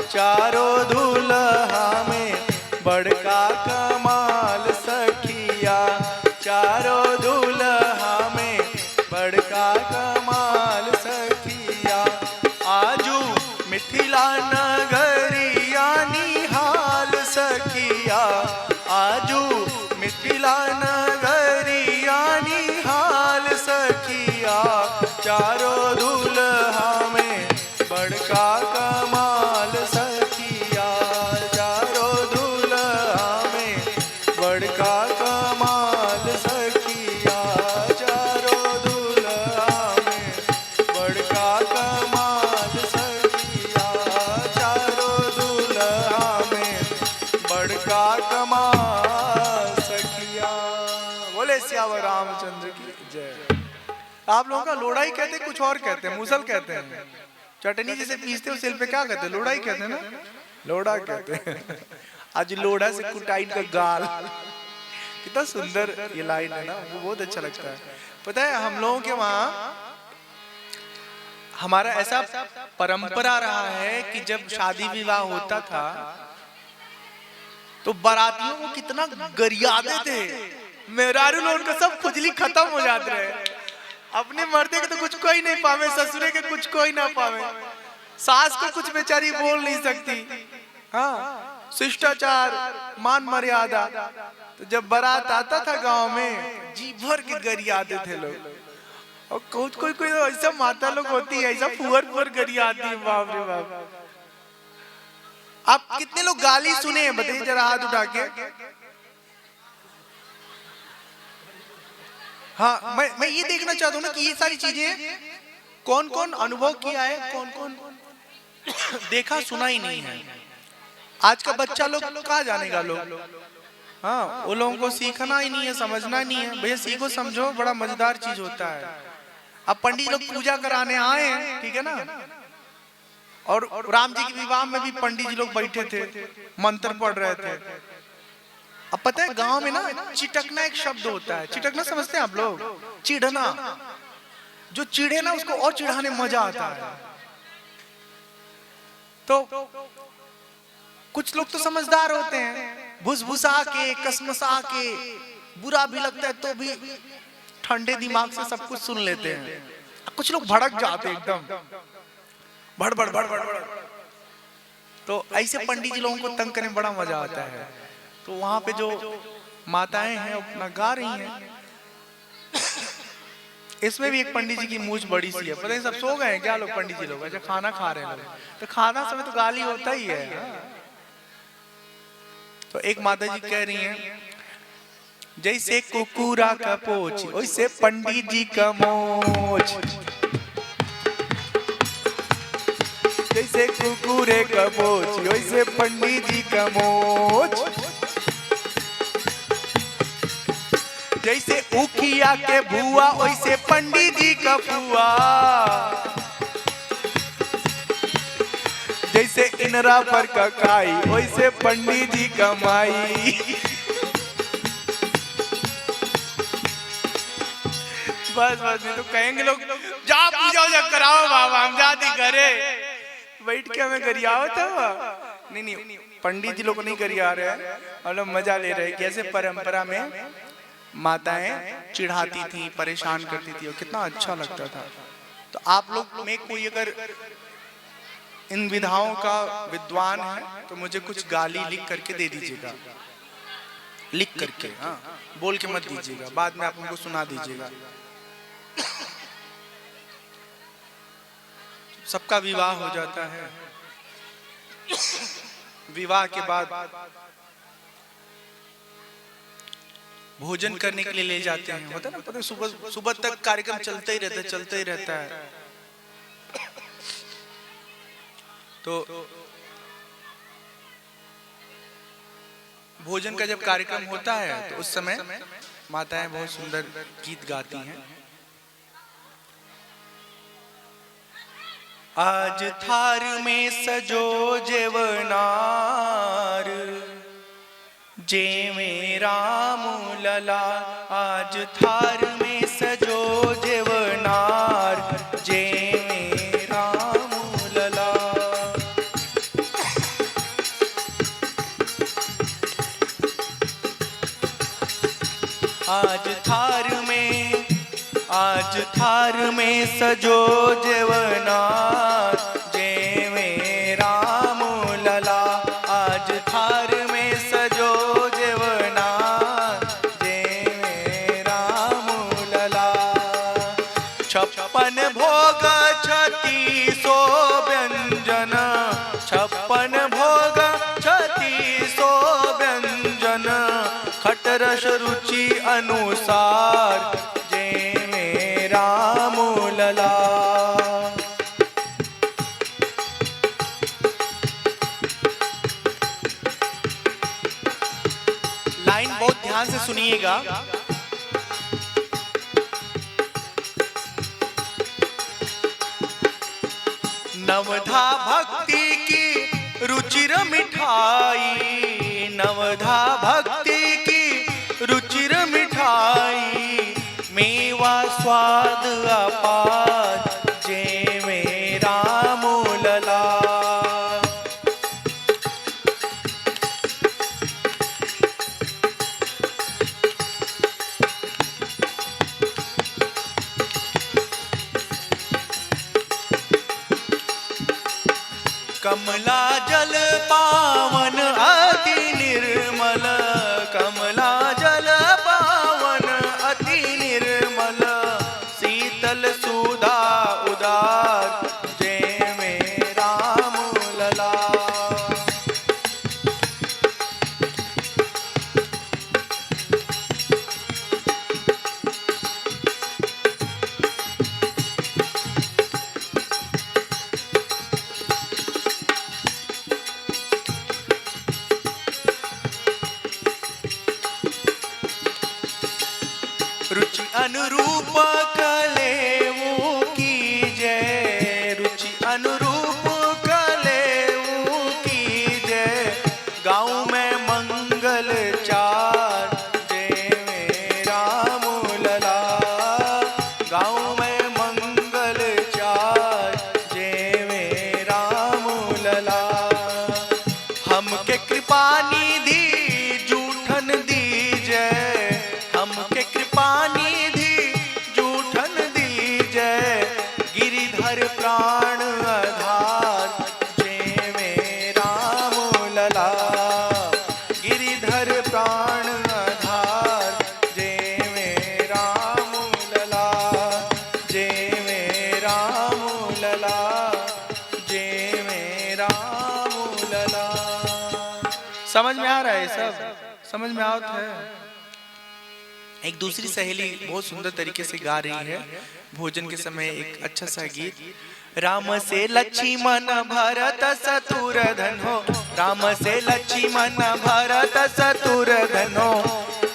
चारों दुल्हा में बड़का कमाल सखिया, चारों दुल्हा में बड़का कमाल सखिया। आजू मिथिला सखिया आजू मिथिला नगरिया निहाल सखिया चारों दुल्हा में बड़का कमाल सखिया चारों दुल्हा में बड़का कमाल सखिया चारों दुल्हा में बड़का कमाल सखिया चारों दुल्हा में बड़का कमाल सखिया। बोले सियावर रामचंद्र की जय। आप लोगों का लोढ़ा ही कहते हैं, कुछ और कहते हैं, मुसल कहते हैं। चटनी जिसे पीसते हो सिल पे क्या कहते हैं? लोढ़ा ही कहते हैं ना, लोढ़ा कहते हैं। आज लोढ़ा से कुटाई का गाल, कितना सुंदर ये लाइन है ना, वो बहुत अच्छा लगता है। पता है हम लोगों के वहां हमारा ऐसा परंपरा रहा है कि जब शादी विवाह होता था तो बारातियों को कितना गरियादे थे, मेहरारू लोग उनका सब खुजली खत्म हो जाते रहे। अपने मर्दे के तो कुछ कोई नहीं पावे, ससुरे के कुछ कोई ना पावे, सास को कुछ बेचारी बोल नहीं सकती। हाँ, शिष्टाचार मान मर्यादा। तो जब बारात आता था गांव में जी भर के गरियादे थे लोग। और कोई कोई ऐसा माता लोग होती है, ऐसा फुअर गरियाती है, बाप रे बाप। आप कितने लोग गाली सुने हैं बताइए जरा हाथ उठा के। हाँ, मैं ये देखना चाहता हूँ ना कि ये सारी चीजें कौन कौन अनुभव किया है, कौन कौन देखा सुना ही नहीं है। आज का बच्चा लोग कहाँ जानेगा लोग। हाँ, वो लोगों को सीखना ही नहीं है, समझना ही नहीं है। भैया सीखो समझो, बड़ा मजेदार चीज होता है। अब पंडित लोग पूजा कराने आए हैं, ठीक है ना, और राम जी के विवाह में भी पंडित जी लोग बैठे थे, मंत्र पढ़ रहे थे। अब पता है गांव में ना चिटकना एक शब्द होता है। चिटकना समझते हैं आप लोग? चिढ़ना, जो चिढ़े ना उसको और चिढ़ाने मजा आता है। तो कुछ लोग तो समझदार होते हैं, भुसभुसा के कसमसा के, बुरा भी लगता है तो भी ठंडे दिमाग से सब कुछ सुन लेते हैं। कुछ लोग भड़क जाते हैं एकदम, भड़ भड़ भड़ भड़। तो ऐसे पंडित जी लोगों को तंग करने में बड़ा मजा आता है। तो वहां पे जो माताएं हैं अपना गा रही हैं। इसमें भी एक पंडित जी की मूंछ बड़ी सी है। पता नहीं सब सो गए हैं क्या लोग? पंडित जी लोग अच्छा खाना खा रहे हैं लोग। तो खाना समय तो गाली होता ही है। तो एक माता जी कह रही हैं, जैसे कुकुरा का पोछ वैसे पंडित जी का मोछ, जैसे कुकुरे का पोछ वैसे पंडित जी का मोछ, जैसे उखिया के भुआ वैसे पंडित जी का फुआ, जैसे इनरा पर ककाई वैसे पंडित जी का माई। बस बस नहीं तो कहेंगे लोग, जा पूजा उजा कराओ बाबा, हम जाते करे बैठ के हमें गरियाओ था। नहीं, पंडित जी लोग नहीं गरिया रहे हैं, हम लोग मजा ले रहे हैं। कैसे परंपरा में माताएं चिढ़ाती थी, परेशान करती थी, और कितना अच्छा लगता था। तो आप लोग में कोई अगर इन विधाओं का विद्वान है तो मुझे कुछ गाली लिख करके दे दीजिएगा, लिख करके। हाँ, बोल के मत दीजिएगा, बाद में आप उनको सुना दीजिएगा। सबका विवाह हो जाता है, विवाह के बाद भोजन करने के लिए ले जाते हैं, होता है ना, पता है सुबह तक कार्यक्रम चलते ही रहता है। तो भोजन का जब कार्यक्रम होता है तो उस समय माताएं बहुत सुंदर गीत गाती हैं। आज थार में सजो जेवनार, जे में राम लला, आज थार में सजो जेवनार, जे में राम लला। आज थार में सजो जेवनार, जे में राम लला, आज थार में भोजन खटरस रुचि अनुसार जय में राम लला। लाइन बहुत ध्यान से सुनिएगा। नवधा भक्ति की रुचिर मिठाई, नवधा भक्ति की रुचिर मिठाई, मेवा स्वाद अपार जय में राम लला। कमला जल पावन अति निर्मल, कमला जल पावन अति निर्मल, शीतल सुधा उदार जय में राम लला। रुचि अनुरूप कलेवों की जय, रुचि अनुरूप कलेवों की जय, गाँव में मंगल चार जय में राम लला, गाँव में मंगल चार जय में राम लला। हमके कृपा निधि जूठन दीजय, हमके निधि जूठन दीजय, गिरिधर प्राण आधार जय में राम लला, गिरिधर प्राण आधार जय में राम लला, जय में राम लला, जय में राम लला। समझ में आ रहा है सब? समझ में आता है? एक दूसरी सहेली बहुत सुंदर तरीके से गा रही है भोजन के समय एक अच्छा सा गीत। राम से लक्ष्मण भरत शत्रुघ्न हो, राम से लक्ष्मण भरत शत्रुघ्न हो,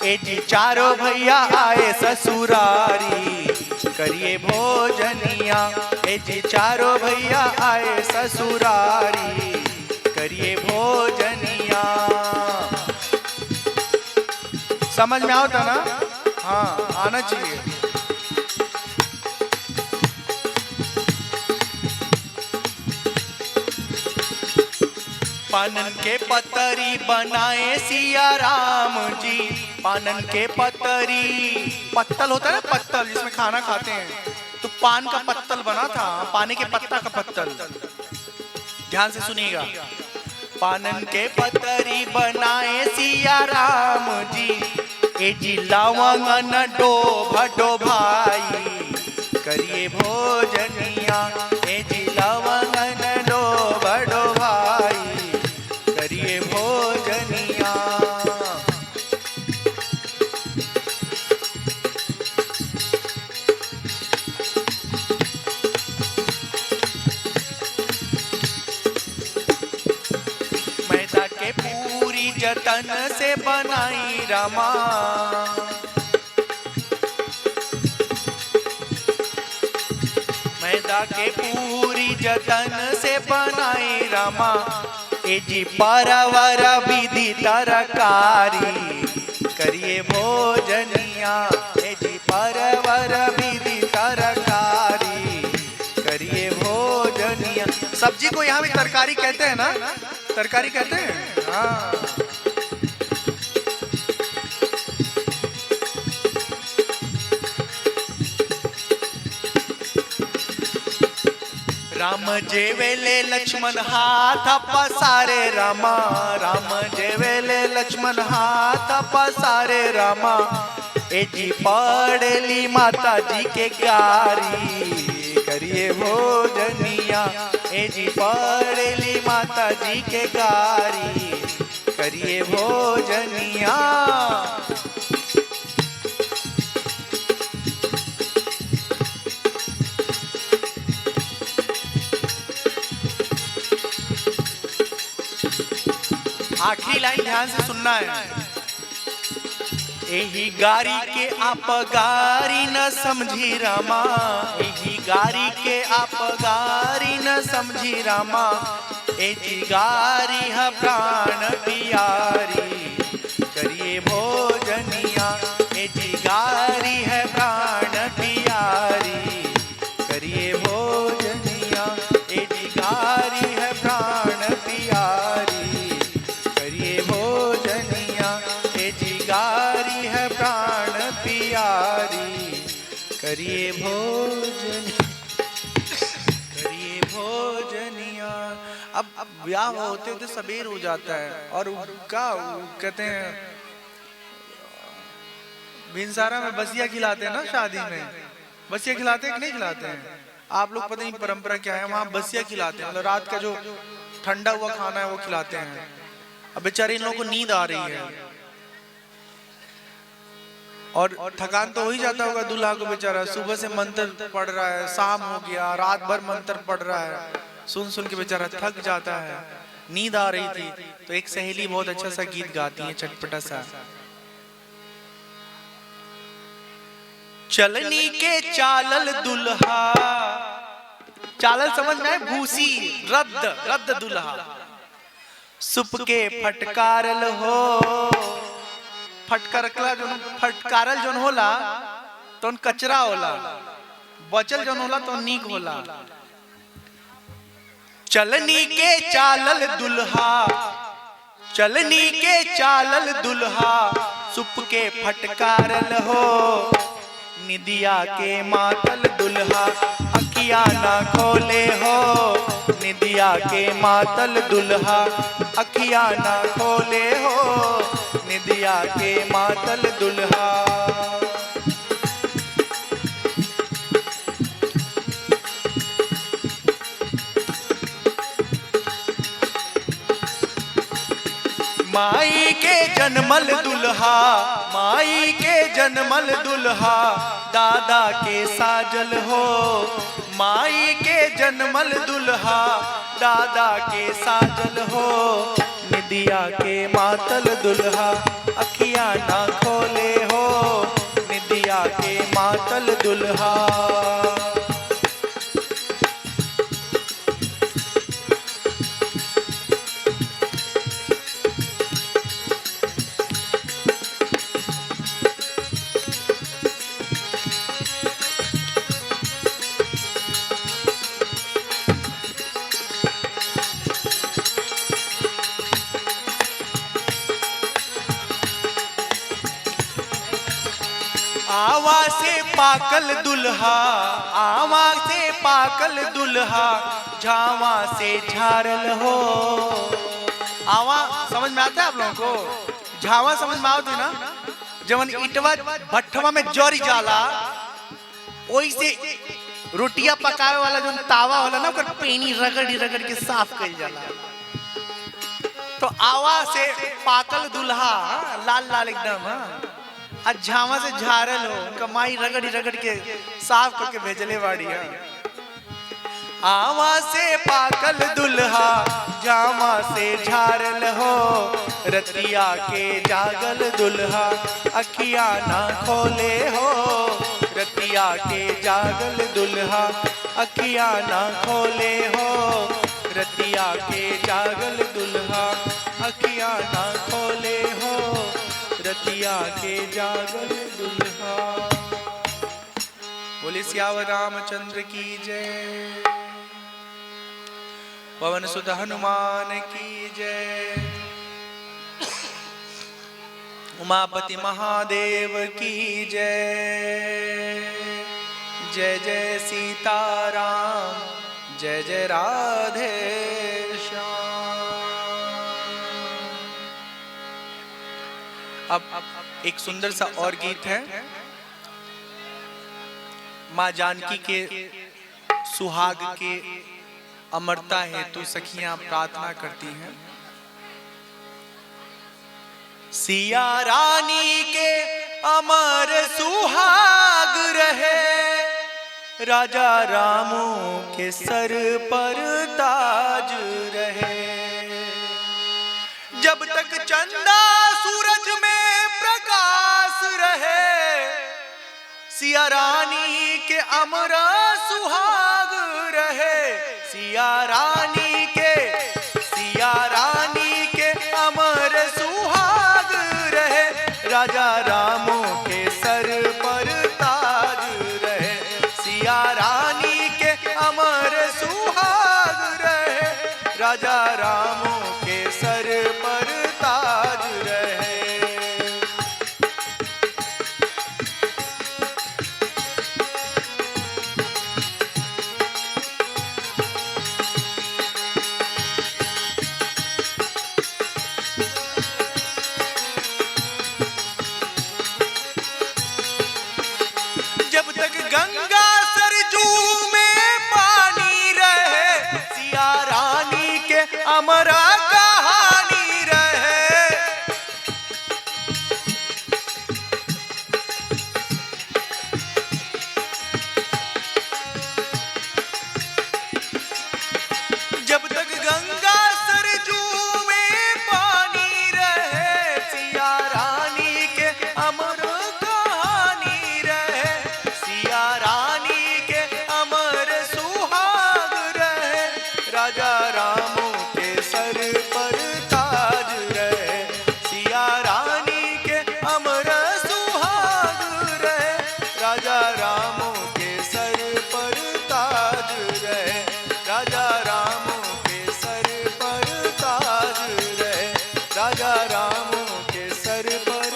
ए जी चारों भैया आए ससुरारी करिए भोजनिया, ए जी चारों भैया आए ससुरारी करिए भोजनिया। समझ में आता ना? हाँ, आना चाहिए। पानन के पतरी बनाए सिया राम जी, पानन के पतरी, पत्तल होता है ना पत्तल जिसमें खाना खाते हैं, तो पान का पत्तल बना था, पाने के पत्ता का पत्तल। ध्यान से सुनिएगा। पानन के पतरी बनाए सिया राम जी, ए जी लवंगन डोभ डोभाई करिए भोजनिया, ए जी लवंगन डोभ डोभाई करिए भोजनिया। मैदा के पूरी जतन से बनाई रामा, मैदा के पूरी जतन से बनाई रामा, ए जी परवर विधि तरकारी करिए भोजनिया, ए जी परवर विधि तरकारी करिए भोजनिया। सब्जी को यहाँ भी तरकारी कहते हैं ना? तरकारी कहते हैं। हाँ, राम जेवेले लक्ष्मण हाथ पसारे रामा, राम जेवेले लक्ष्मण हाथ पसारे रामा, ए जी पड़ेली माता जी के गारी करिए भोजनिया, ए जी पड़ेली माता जी के गारी करिए भोजनिया। आखिरी लाइन ध्यान से सुनना है। एही गारी के आप गारी न समझी रामा, एही गारी के आप गारी न समझी रामा, एही गारी है प्राण पियारी, करिए भोजनिया। एही गारी है प्राण पियारी, करिए भोजनिया। एही गारी है प्राण पियारी, करिए भोजनिया। एही गारी है प्राण पियारी, करिए भोजन, करिए भोजनिया। अब ब्याह होते होते सबेर हो जाता है और क्या कहते हैं, भिनसारा में बसिया खिलाते हैं ना शादी में। बसिया खिलाते हैं कि नहीं खिलाते हैं? आप लोग पता नहीं परंपरा क्या है, वहाँ बसिया खिलाते हैं, मतलब रात का जो ठंडा हुआ खाना है वो खिलाते हैं। अब बेचारे इन लोगों को नींद आ रही है और थकान तो हो ही जाता होगा दूल्हा को बेचारा, सुबह से मंत्र पढ़ रहा है, शाम हो गया, रात भर मंत्र पढ़ रहा है, सुन सुन के बेचारा थक जाता है, नींद आ रही थी। तो एक सहेली बहुत अच्छा सा गीत गाती है, चटपटा सा। चलनी के चालल दुल्हा, चालल समझ में आए, भूसी, रद्द, रद्द दुल्हा। सुप के फटकारल हो, फटकारकला जो फटकारल जोन होला तो कचरा होला, बचल जोन होला तो नीक होला। चलनी के चालल दुल्हा, चलनी के चालल दुल्हा, सुप के फटकारल हो, निदिया के मातल दुल्हा, अखिया ना खोले हो, निदिया के मातल दुल्हा, अखिया ना खोले हो, निदिया के मातल दुल्हा। माई के जन्मल दुल्हा, माई के जन्मल दुल्हा, दादा के साजल हो, माई के जन्मल दुल्हा, दादा के साजल हो, निदिया के मातल दुल्हा, अखिया ना खोले हो, निदिया के मातल दुल्हा। आवा से पाकल दुल्हा, आवा से पाकल दुल्हा, झावा से झारल हो। आवा समझ में आता है आप लोगों को? झावा समझ में आती ना, जवन इटवा भट्ठवा में जरी जाला, ओई से रोटियां पकावे वाला जो तावा होला ना, ओकर पेनी रगड़ी रगड़ के साफ कइल जाला। तो आवा से पाकल दुल्हा, लाल लाल एकदम, झावा से झारल हो, कमाई रगड़ी रगड़ के साफ करके भेजले बाड़ी। आवा से पाकल दुल्हा, झावा से झारल हो, रतिया के जागल दुल्हा, अखिया ना खोले हो, रतिया के जागल दुल्हा, अखिया ना खोले हो, रतिया के जागल दुल्हा, अखिया ना खोले हो, रतिया के जागल दुल्हा। बोले सियावर रामचंद्र की जय, पवन सुत हनुमान की जय, उमापति महादेव की जय। जय जय सीताराम, जय जय राधे श्याम। अब एक सुंदर सा और गीत है। माँ जानकी के सुहाग के अमरता हेतु सखियां प्रार्थना करती हैं। सिया रानी के अमर सुहाग रहे, राजा रामू के सर पर ताज रहे। जब तक चंदा सूरज में प्रकाश रहे, सिया रानी के अमर सुहाग रहे। सिया रानी के अमर सुहाग रहे, राजा रामू के सर पर ताज रहे। सिया रानी के अमर सुहाग रहे, राजा रामू के सर पर ताज रहे। जब तक गंगा सरजू में पानी रहे, सिया रानी के अमर कहानी रहे। जब तक गंगा सरजू में पानी रहे, सिया रानी के अमर कहानी रहे। सिया रानी के अमर सुहाग रहे, राजा रामू के सर पर ताज रहे। सिया रानी के अमर सुहाग रहे, राजा रामू के सर पर ताज रहे। राजा रामू के सर पर ताज रहे, राजा रामू के सर पर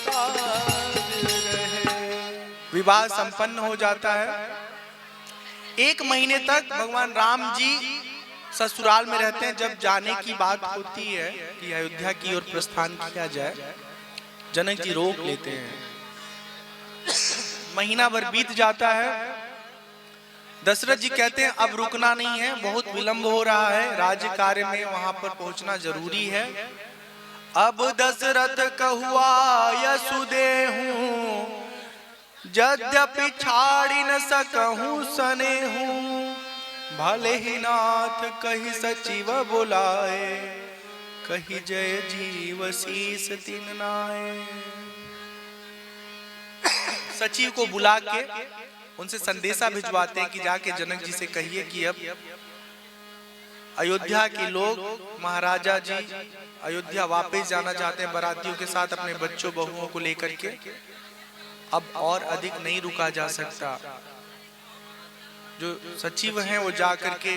ताज रहे। विवाह संपन्न हो जाता है। 1 महीने तक भगवान राम जी ससुराल में रहते हैं। जब जाने की बात होती है कि अयोध्या की ओर प्रस्थान किया जाए, जनक जी रोक लेते हैं। महीना भर बीत जाता है। दशरथ जी कहते हैं अब रुकना नहीं है, बहुत विलंब हो रहा है, राज्य कार्य में वहां पर पहुंचना जरूरी है। अब दशरथ कहुआ यसुदेहूं, यद्यपि छाड़ी न सकहूं सनेहूं। भले ही नाथ कही सचिव बुलाए, कही जय जीव शीस तिन नाए। सचिव को बुला के उनसे संदेशा भिजवाते हैं कि जाके जनक जी से कहिए कि अब अयोध्या के लोग, महाराजा जी अयोध्या वापस जाना चाहते हैं बारातियों के साथ, अपने बच्चों बहुओं को लेकर के। अब और अधिक नहीं रुका जा सकता। जो सचिव हैं वो जाकर के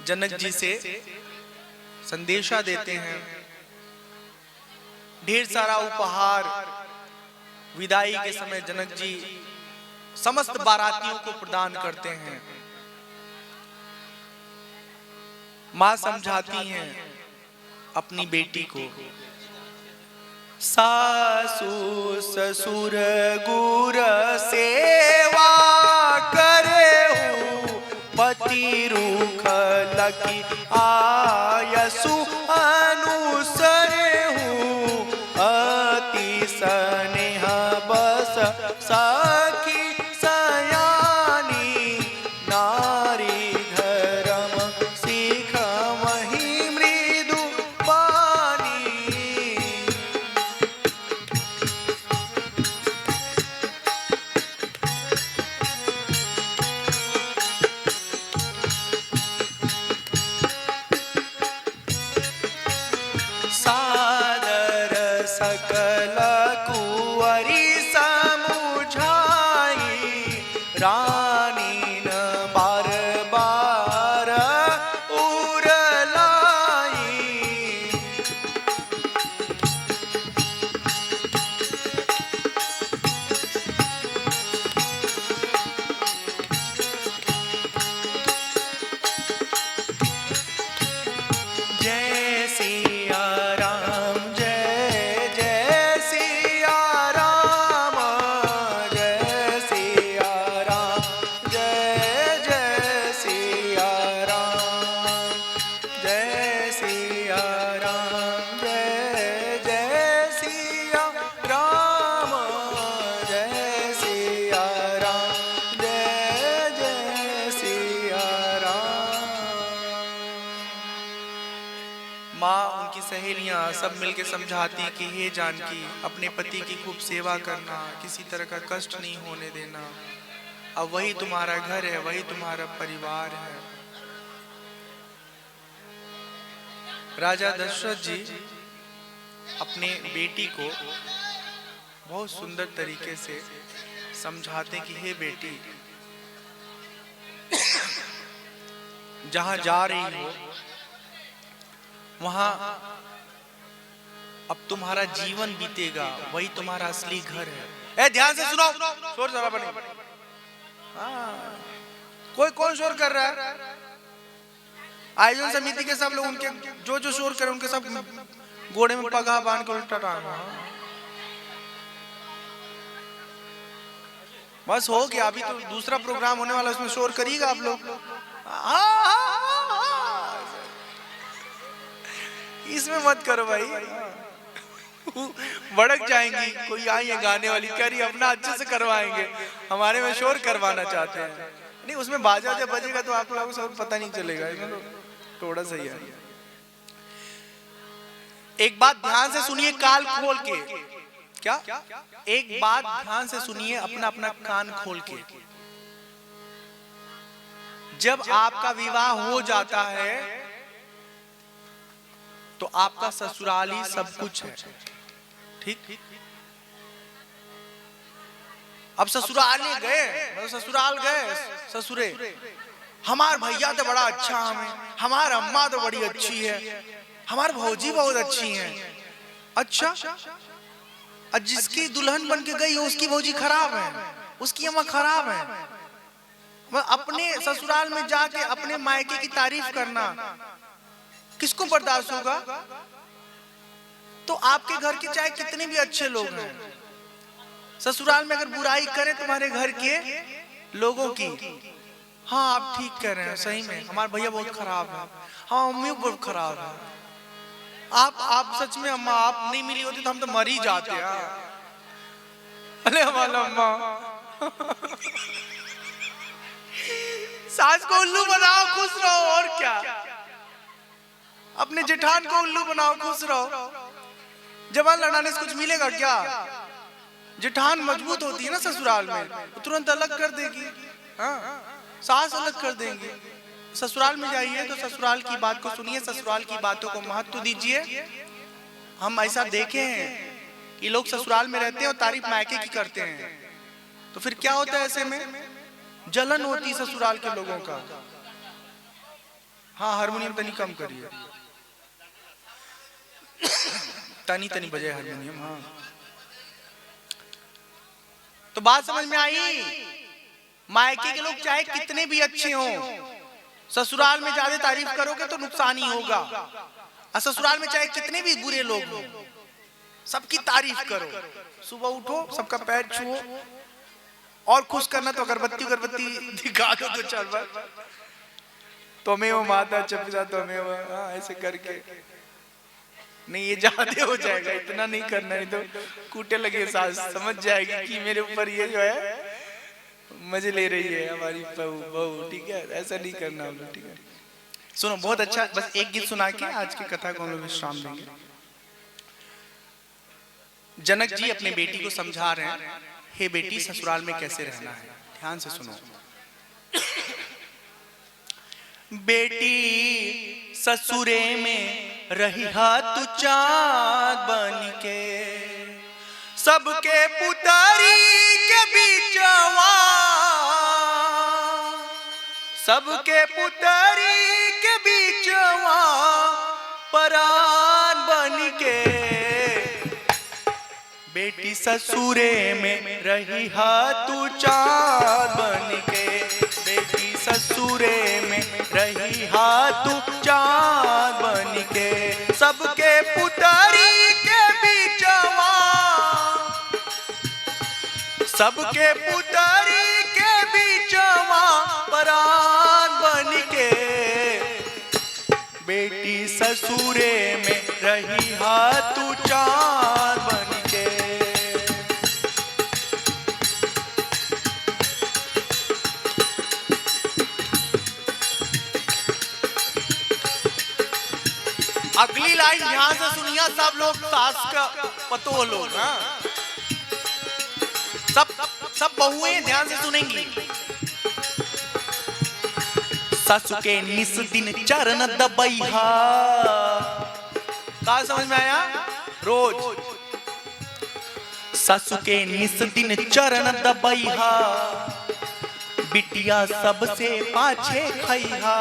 जनक जी से संदेशा देते हैं। ढेर सारा उपहार विदाई के समय जनक जी समस्त बारातियों को प्रदान करते हैं। मां समझाती हैं अपनी बेटी को, सासु ससुर गुर सेवा करेहु, पति रूख लकी आयसु अनुसरेहु। अति स्नेह बस सखी सयानी, नारी धर्म सीख मही मृदु पानी। सादर सकल कुंवरी समुझाए, सब मिलके समझाती कि हे जानकी, अपने पति की खूब सेवा करना, किसी तरह का कष्ट नहीं होने देना, अब वही तुम्हारा घर है, वही तुम्हारा परिवार है। राजा दशरथ जी अपने बेटी को बहुत सुंदर तरीके से समझाते कि हे बेटी, जहां जा रही हो वहां अब तुम्हारा जीवन बीतेगा, वही तुम्हारा असली घर है। ए ध्यान से सुनो, शोर शराबा नहीं। कोई कौन शोर कर रहा है? आयोजन समिति के सब लोग, उनके जो जो शोर करे उनके सब घोड़े में पगा बांध के उल्टा टांगा। बस हो गया, अभी तो दूसरा प्रोग्राम होने वाला, उसमें शोर करिएगा आप लोग। इसमें मत करो भाई, भड़क जाएंगी। कोई आई है गाने वाली, करी अपना अच्छे से करवाएंगे, हमारे में शोर करवाना चाहते हैं। नहीं, उसमें बाजा जब बजेगा तो आप लोगों को सब पता नहीं चलेगा। थोड़ा सही है। एक बात ध्यान से सुनिए, काल खोल के। क्या? एक बात ध्यान से सुनिए, अपना अपना कान खोल के। जब आपका विवाह हो जाता है तो आपका ससुराल ही सब कुछ है, ठीक? अब ससुराल गए, ससुराल गए, ससुरे हमार भैया तो बड़ा अच्छा, हमें हमार अम्मा तो बड़ी अच्छी है, हमार भौजी बहुत अच्छी हैं। अच्छा, जिसकी दुल्हन बन के गई उसकी भौजी खराब है, उसकी अम्मा खराब है। अपने ससुराल में जाके अपने मायके की तारीफ करना किसको बर्दाश्त होगा? तो आपके घर के चाहे कितने भी अच्छे लोग हैं, ससुराल में अगर बुराई करें तुम्हारे घर के लोगों की, हाँ आप ठीक कह रहे हैं, सही में हमारे भैया बहुत खराब है, हाँ मम्मी बहुत खराब है, आप सच में अम्मा आप नहीं मिली होती तो हम तो मर ही जाते हैं। अरे हमारा अम्मा सास को उल्लू बनाओ, खुश रहो, और क्या। अपने जेठान को उल्लू बनाओ, खुश रहो। जवान लड़ाने से कुछ मिलेगा क्या? जेठान मजबूत होती है ना ससुराल में, तो तुरंत अलग कर देगी, हाँ सास अलग कर देंगे। ससुराल में जाइए तो ससुराल की बात को सुनिए, ससुराल की बातों को महत्व दीजिए। हम ऐसा देखे हैं कि लोग ससुराल में रहते हैं और तारीफ मायके की करते हैं, तो फिर क्या होता है? ऐसे में जलन होती ससुराल के लोगों का। हाँ हारमोनियम तनी कम करिए, तनी तनी बजाए हारमोनियम। हाँ तो बात समझ में आई? मायके के लोग चाहे कितने भी अच्छे हों, ससुराल में ज्यादा तारीफ करोगे तो नुकसान ही होगा। और ससुराल में चाहे कितने भी बुरे लोग हों, सबकी तारीफ करो। सुबह उठो, सबका पैर छुओ, और खुश करना तो अगरबत्ती दिखा दो तो चल बस, तुम्हें माता चपजा तुम्हें, ऐसे करके नहीं, ये ज्यादा हो जाएगा, इतना नहीं करना, नहीं तो कूटे लगे सास, समझ जाएगी कि मेरे ऊपर ये जो है मजे ले रही है हमारी बहू, ठीक है? ऐसा नहीं करना हम लोग, ठीक है? सुनो, बहुत अच्छा, बस एक गीत सुना के आज की कथा को हम लोग विश्राम देंगे। जनक जी अपने बेटी को समझा रहे हैं, हे बेटी ससुराल में कैसे रहना है, ध्यान से सुनो। बेटी ससुरे में रही तू चाँद बन के, सबके पुतरी के बीचवा, सबके पुतरी के बीचवा परान बन के। बेटी ससुरे में रही तू चाँद बन के, बेटी ससुरे में रही तू चाँद बन के, सबके पुतरी के बीचवा, सबके पुतरी के बीचवा परान बन के। बेटी ससुरे में रही तू चाँद बन के। अगली लाइन ध्यान से सुनिए सब लोग, सास का पतो लोग, हाँ सब बहुएं ध्यान से सुनेंगी। सासु के निस दिन चरण दबैहा, का समझ में आया? रोज सासु के निस दिन चरण दबैहा, बिटिया सबसे पाछे खैहा।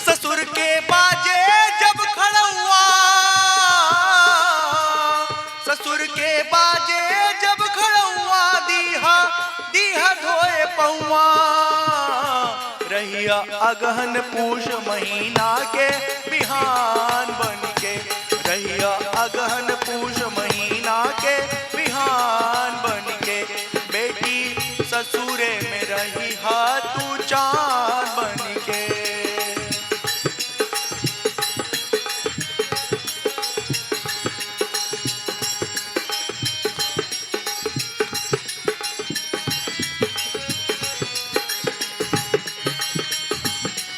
ससुर के बाजे जब खड़ुआ, ससुर के बाजे जब खड़ुआ, दीहा दीहा धोए पौआ। रहिया अगहन पूष महीना के बिहान बन के, रहिया अगहन पूष महीना के बिहान बन के। बेटी ससुरे में रही हा तू चांद बन के।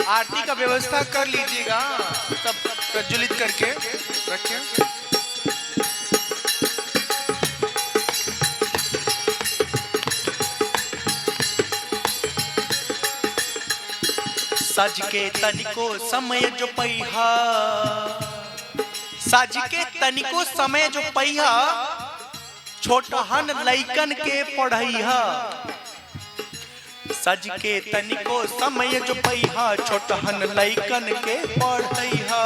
आरती का व्यवस्था कर लीजिएगा, सब प्रज्वलित करके रखें। सज के तनिको समय जो पहिया, सज के तनिको समय जो पहिया, छोटहन लइकन के पढ़ैहा। सज के तनिको समय जो पहिया, छोटहन लइकन के पढ़ैहा।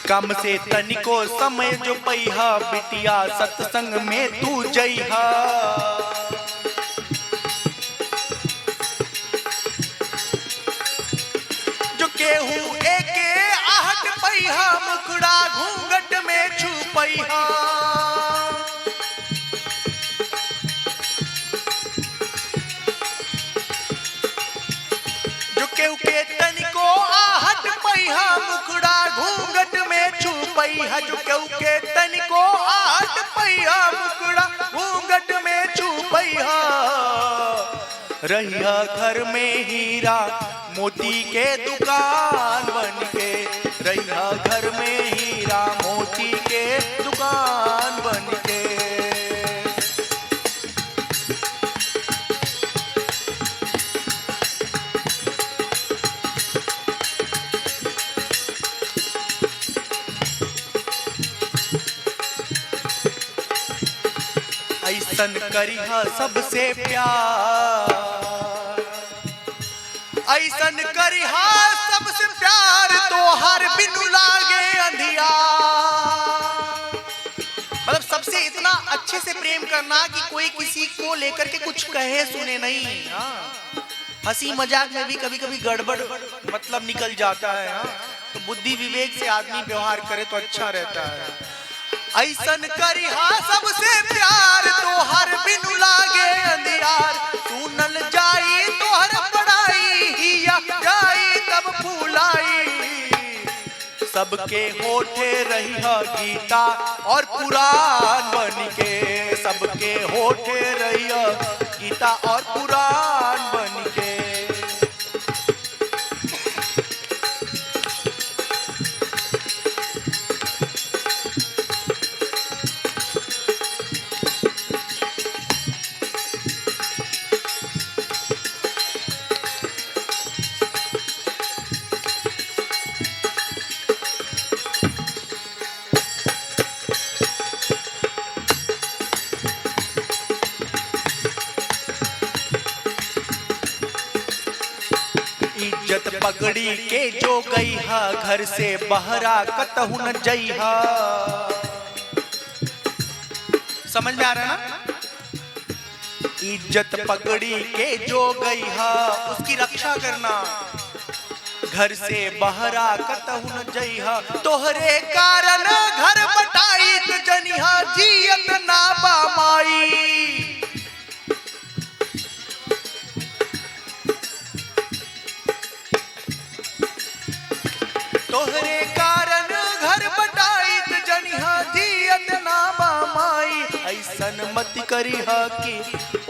कम से तनिको समय जो पहिया, बिटिया सत्संग में तू जइहा। जो केहू एके आहट पहिया, मुखड़ा घूंघट में छुपैहा। के तनिको आहट पहिया, मुखड़ा घूंघट में छुपैहा। जो केहू के तनिको आहट पहिया, मुखड़ा घूंघट में छुपैहा। रहिया घर में हीरा मोती के दुकान बन के, रहिया घर में हीरा मोती के दुकान बन के। ऐसन करिहा सबसे प्यार, ऐसन करिहा सबसे प्यार, तो हर बिनु लागे अंधिया। मतलब सबसे इतना अच्छे से प्रेम करना कि कोई किसी को लेकर के कुछ कहे सुने नहीं। हंसी मजाक में भी कभी कभी गड़बड़ मतलब निकल जाता है। तो बुद्धि विवेक से आदमी व्यवहार करे तो अच्छा रहता है। ऐसन करिहा सबसे प्यार, तो हर बिनु लागे अंधियार। सुनल जाई तोहर पढ़ाई, हिया जाई तब फूलाई। सबके होठे रहिया गीता और पुराण बन के, सबके होठे रहिया गीता और पुराण बन के। इज्जत पगड़ी के जो गईहा, घर से बहरा कतहु न जइहा। समझ में आ रहा है ना? इज्जत पगड़ी के जो गईहा, उसकी रक्षा करना। घर से बहरा कतहु न जइहा, तोहरे कारण घर बटाई तो जनिहा, जियत ना बामाई। तोहरे कारण घर बटाई तो जनिहा, जियत ना बामाई। ऐसन मत करी की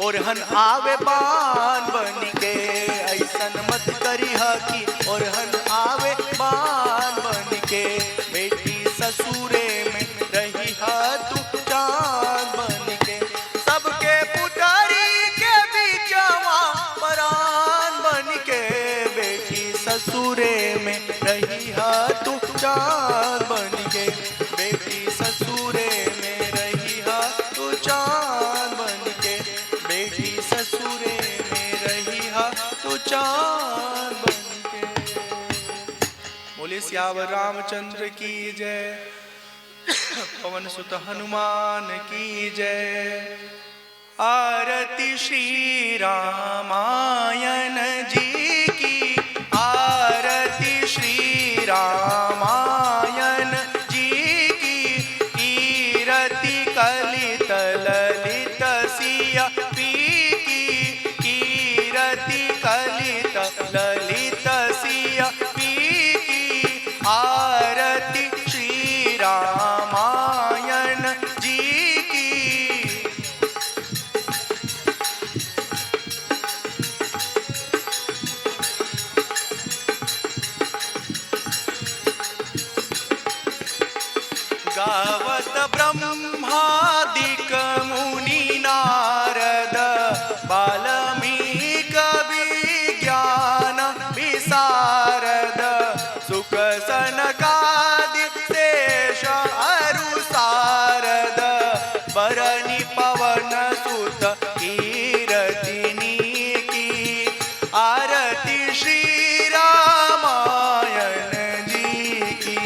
ओरहन आवे बान बन के, ऐसन मत करी की ओरहन आवे बान बन के। बेटी ससुरे में रही तू चांद बन के, सबके पुटारी के बीचवा परान बन के। बेटी ससुरे में रही तू चांद बन के, बेटी ससुरे में रही तू चांद बन के, बेटी ससुरे में रही तू चांद बन के। बोले सियावर रामचंद्र की जय, पवन सुत हनुमान की जय। आरती श्री रामायण जी की, आरती श्री रामायण जी की। कीरति कलित ललित सिया पी की, कीरति कलित ललित सिया पी की। आरती श्री रामायण जी की। गावत ब्रह्मादिक मुनि नारद, वाल्मीकि विज्ञान विशारद। सुख सनकादि शेष अरु सारद, बरनि पवन सुत कीरतिनी की। आरती श्री रामायण जी की,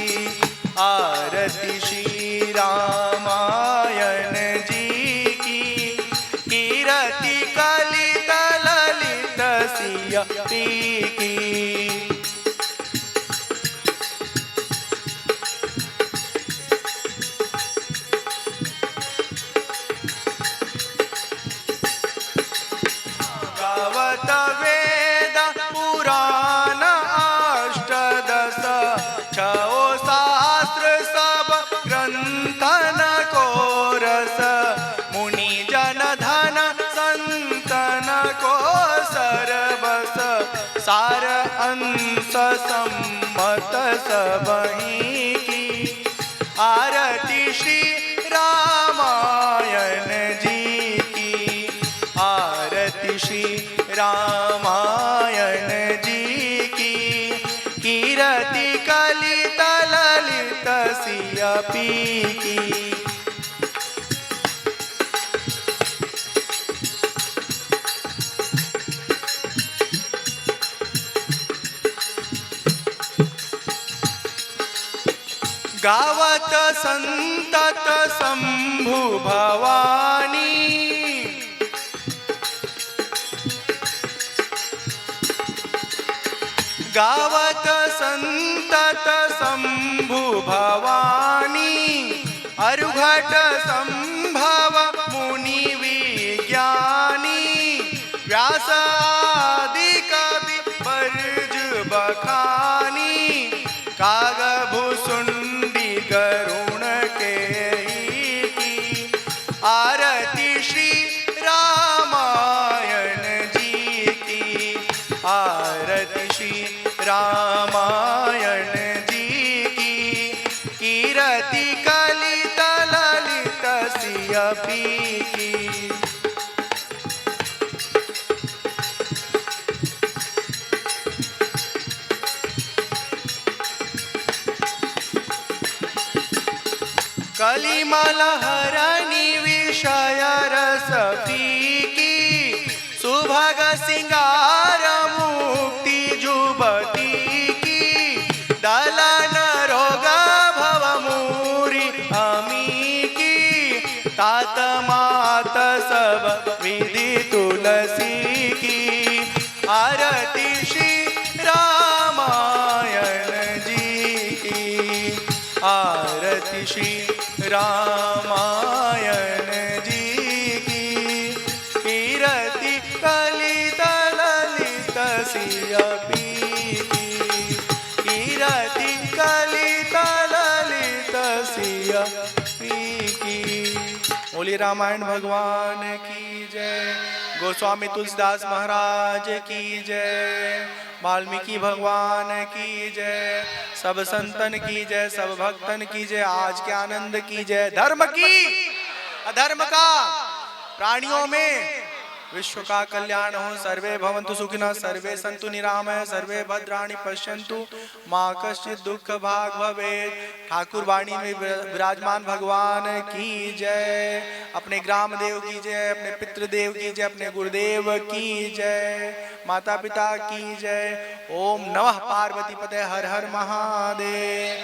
आरती श्री रामायण जी की। कीरति कलित ललित सिया पी की। गावत वेद पुराण अष्टदश, छओ शास्त्र सब ग्रंथन को रस। मुनि जन धन संतन को सरबस, सार अंश सम्मत सबही की। आरती श्री रामायण जी की, आरती श्री रामायण जी की। कीरति कलित ललित सिया पी की। गावत संतत शंभु भवानी, गावत संतत शंभु भवानी। अरुघट संभव मुनि विज्ञानी, व्यास आदि कवि बरज बखानी। काग भुसुंडी गरुण के की। आरती श्री रामायण जी की, आरती श्री रामायण जी की। कीरति कलित ललित सिया पी की। कलिमल हरणी विषय रस फीकी। सुभग सिंगार मुक्ति जुबती की। दलन रोग भव मूरी अमी की। तात मात सब विधि तुलसी की। आरती श्री रामायण जी की। आरती श्री रामायण जी की। कीरति कलित रामायण भगवान की जय। गोस्वामी तुलसीदास महाराज की जय। वाल्मीकि भगवान की जय। सब संतन की जय, सब भक्तन की जय। आज के आनंद की जय। धर्म की, अधर्म का, प्राणियों में विश्व का कल्याण हो। सर्वे भवन्तु सुखिनः, सर्वे सन्तु निरामय, सर्वे भद्राणि पश्यन्तु, मां कश्चित् दुःख भाग् भवेत्। ठाकुर वाणी में विराजमान भगवान की जय। अपने ग्राम देव की जय, अपने पितृदेव की जय, अपने गुरुदेव की जय, माता पिता की जय। ओम नमः पार्वती पते, हर हर महादेव।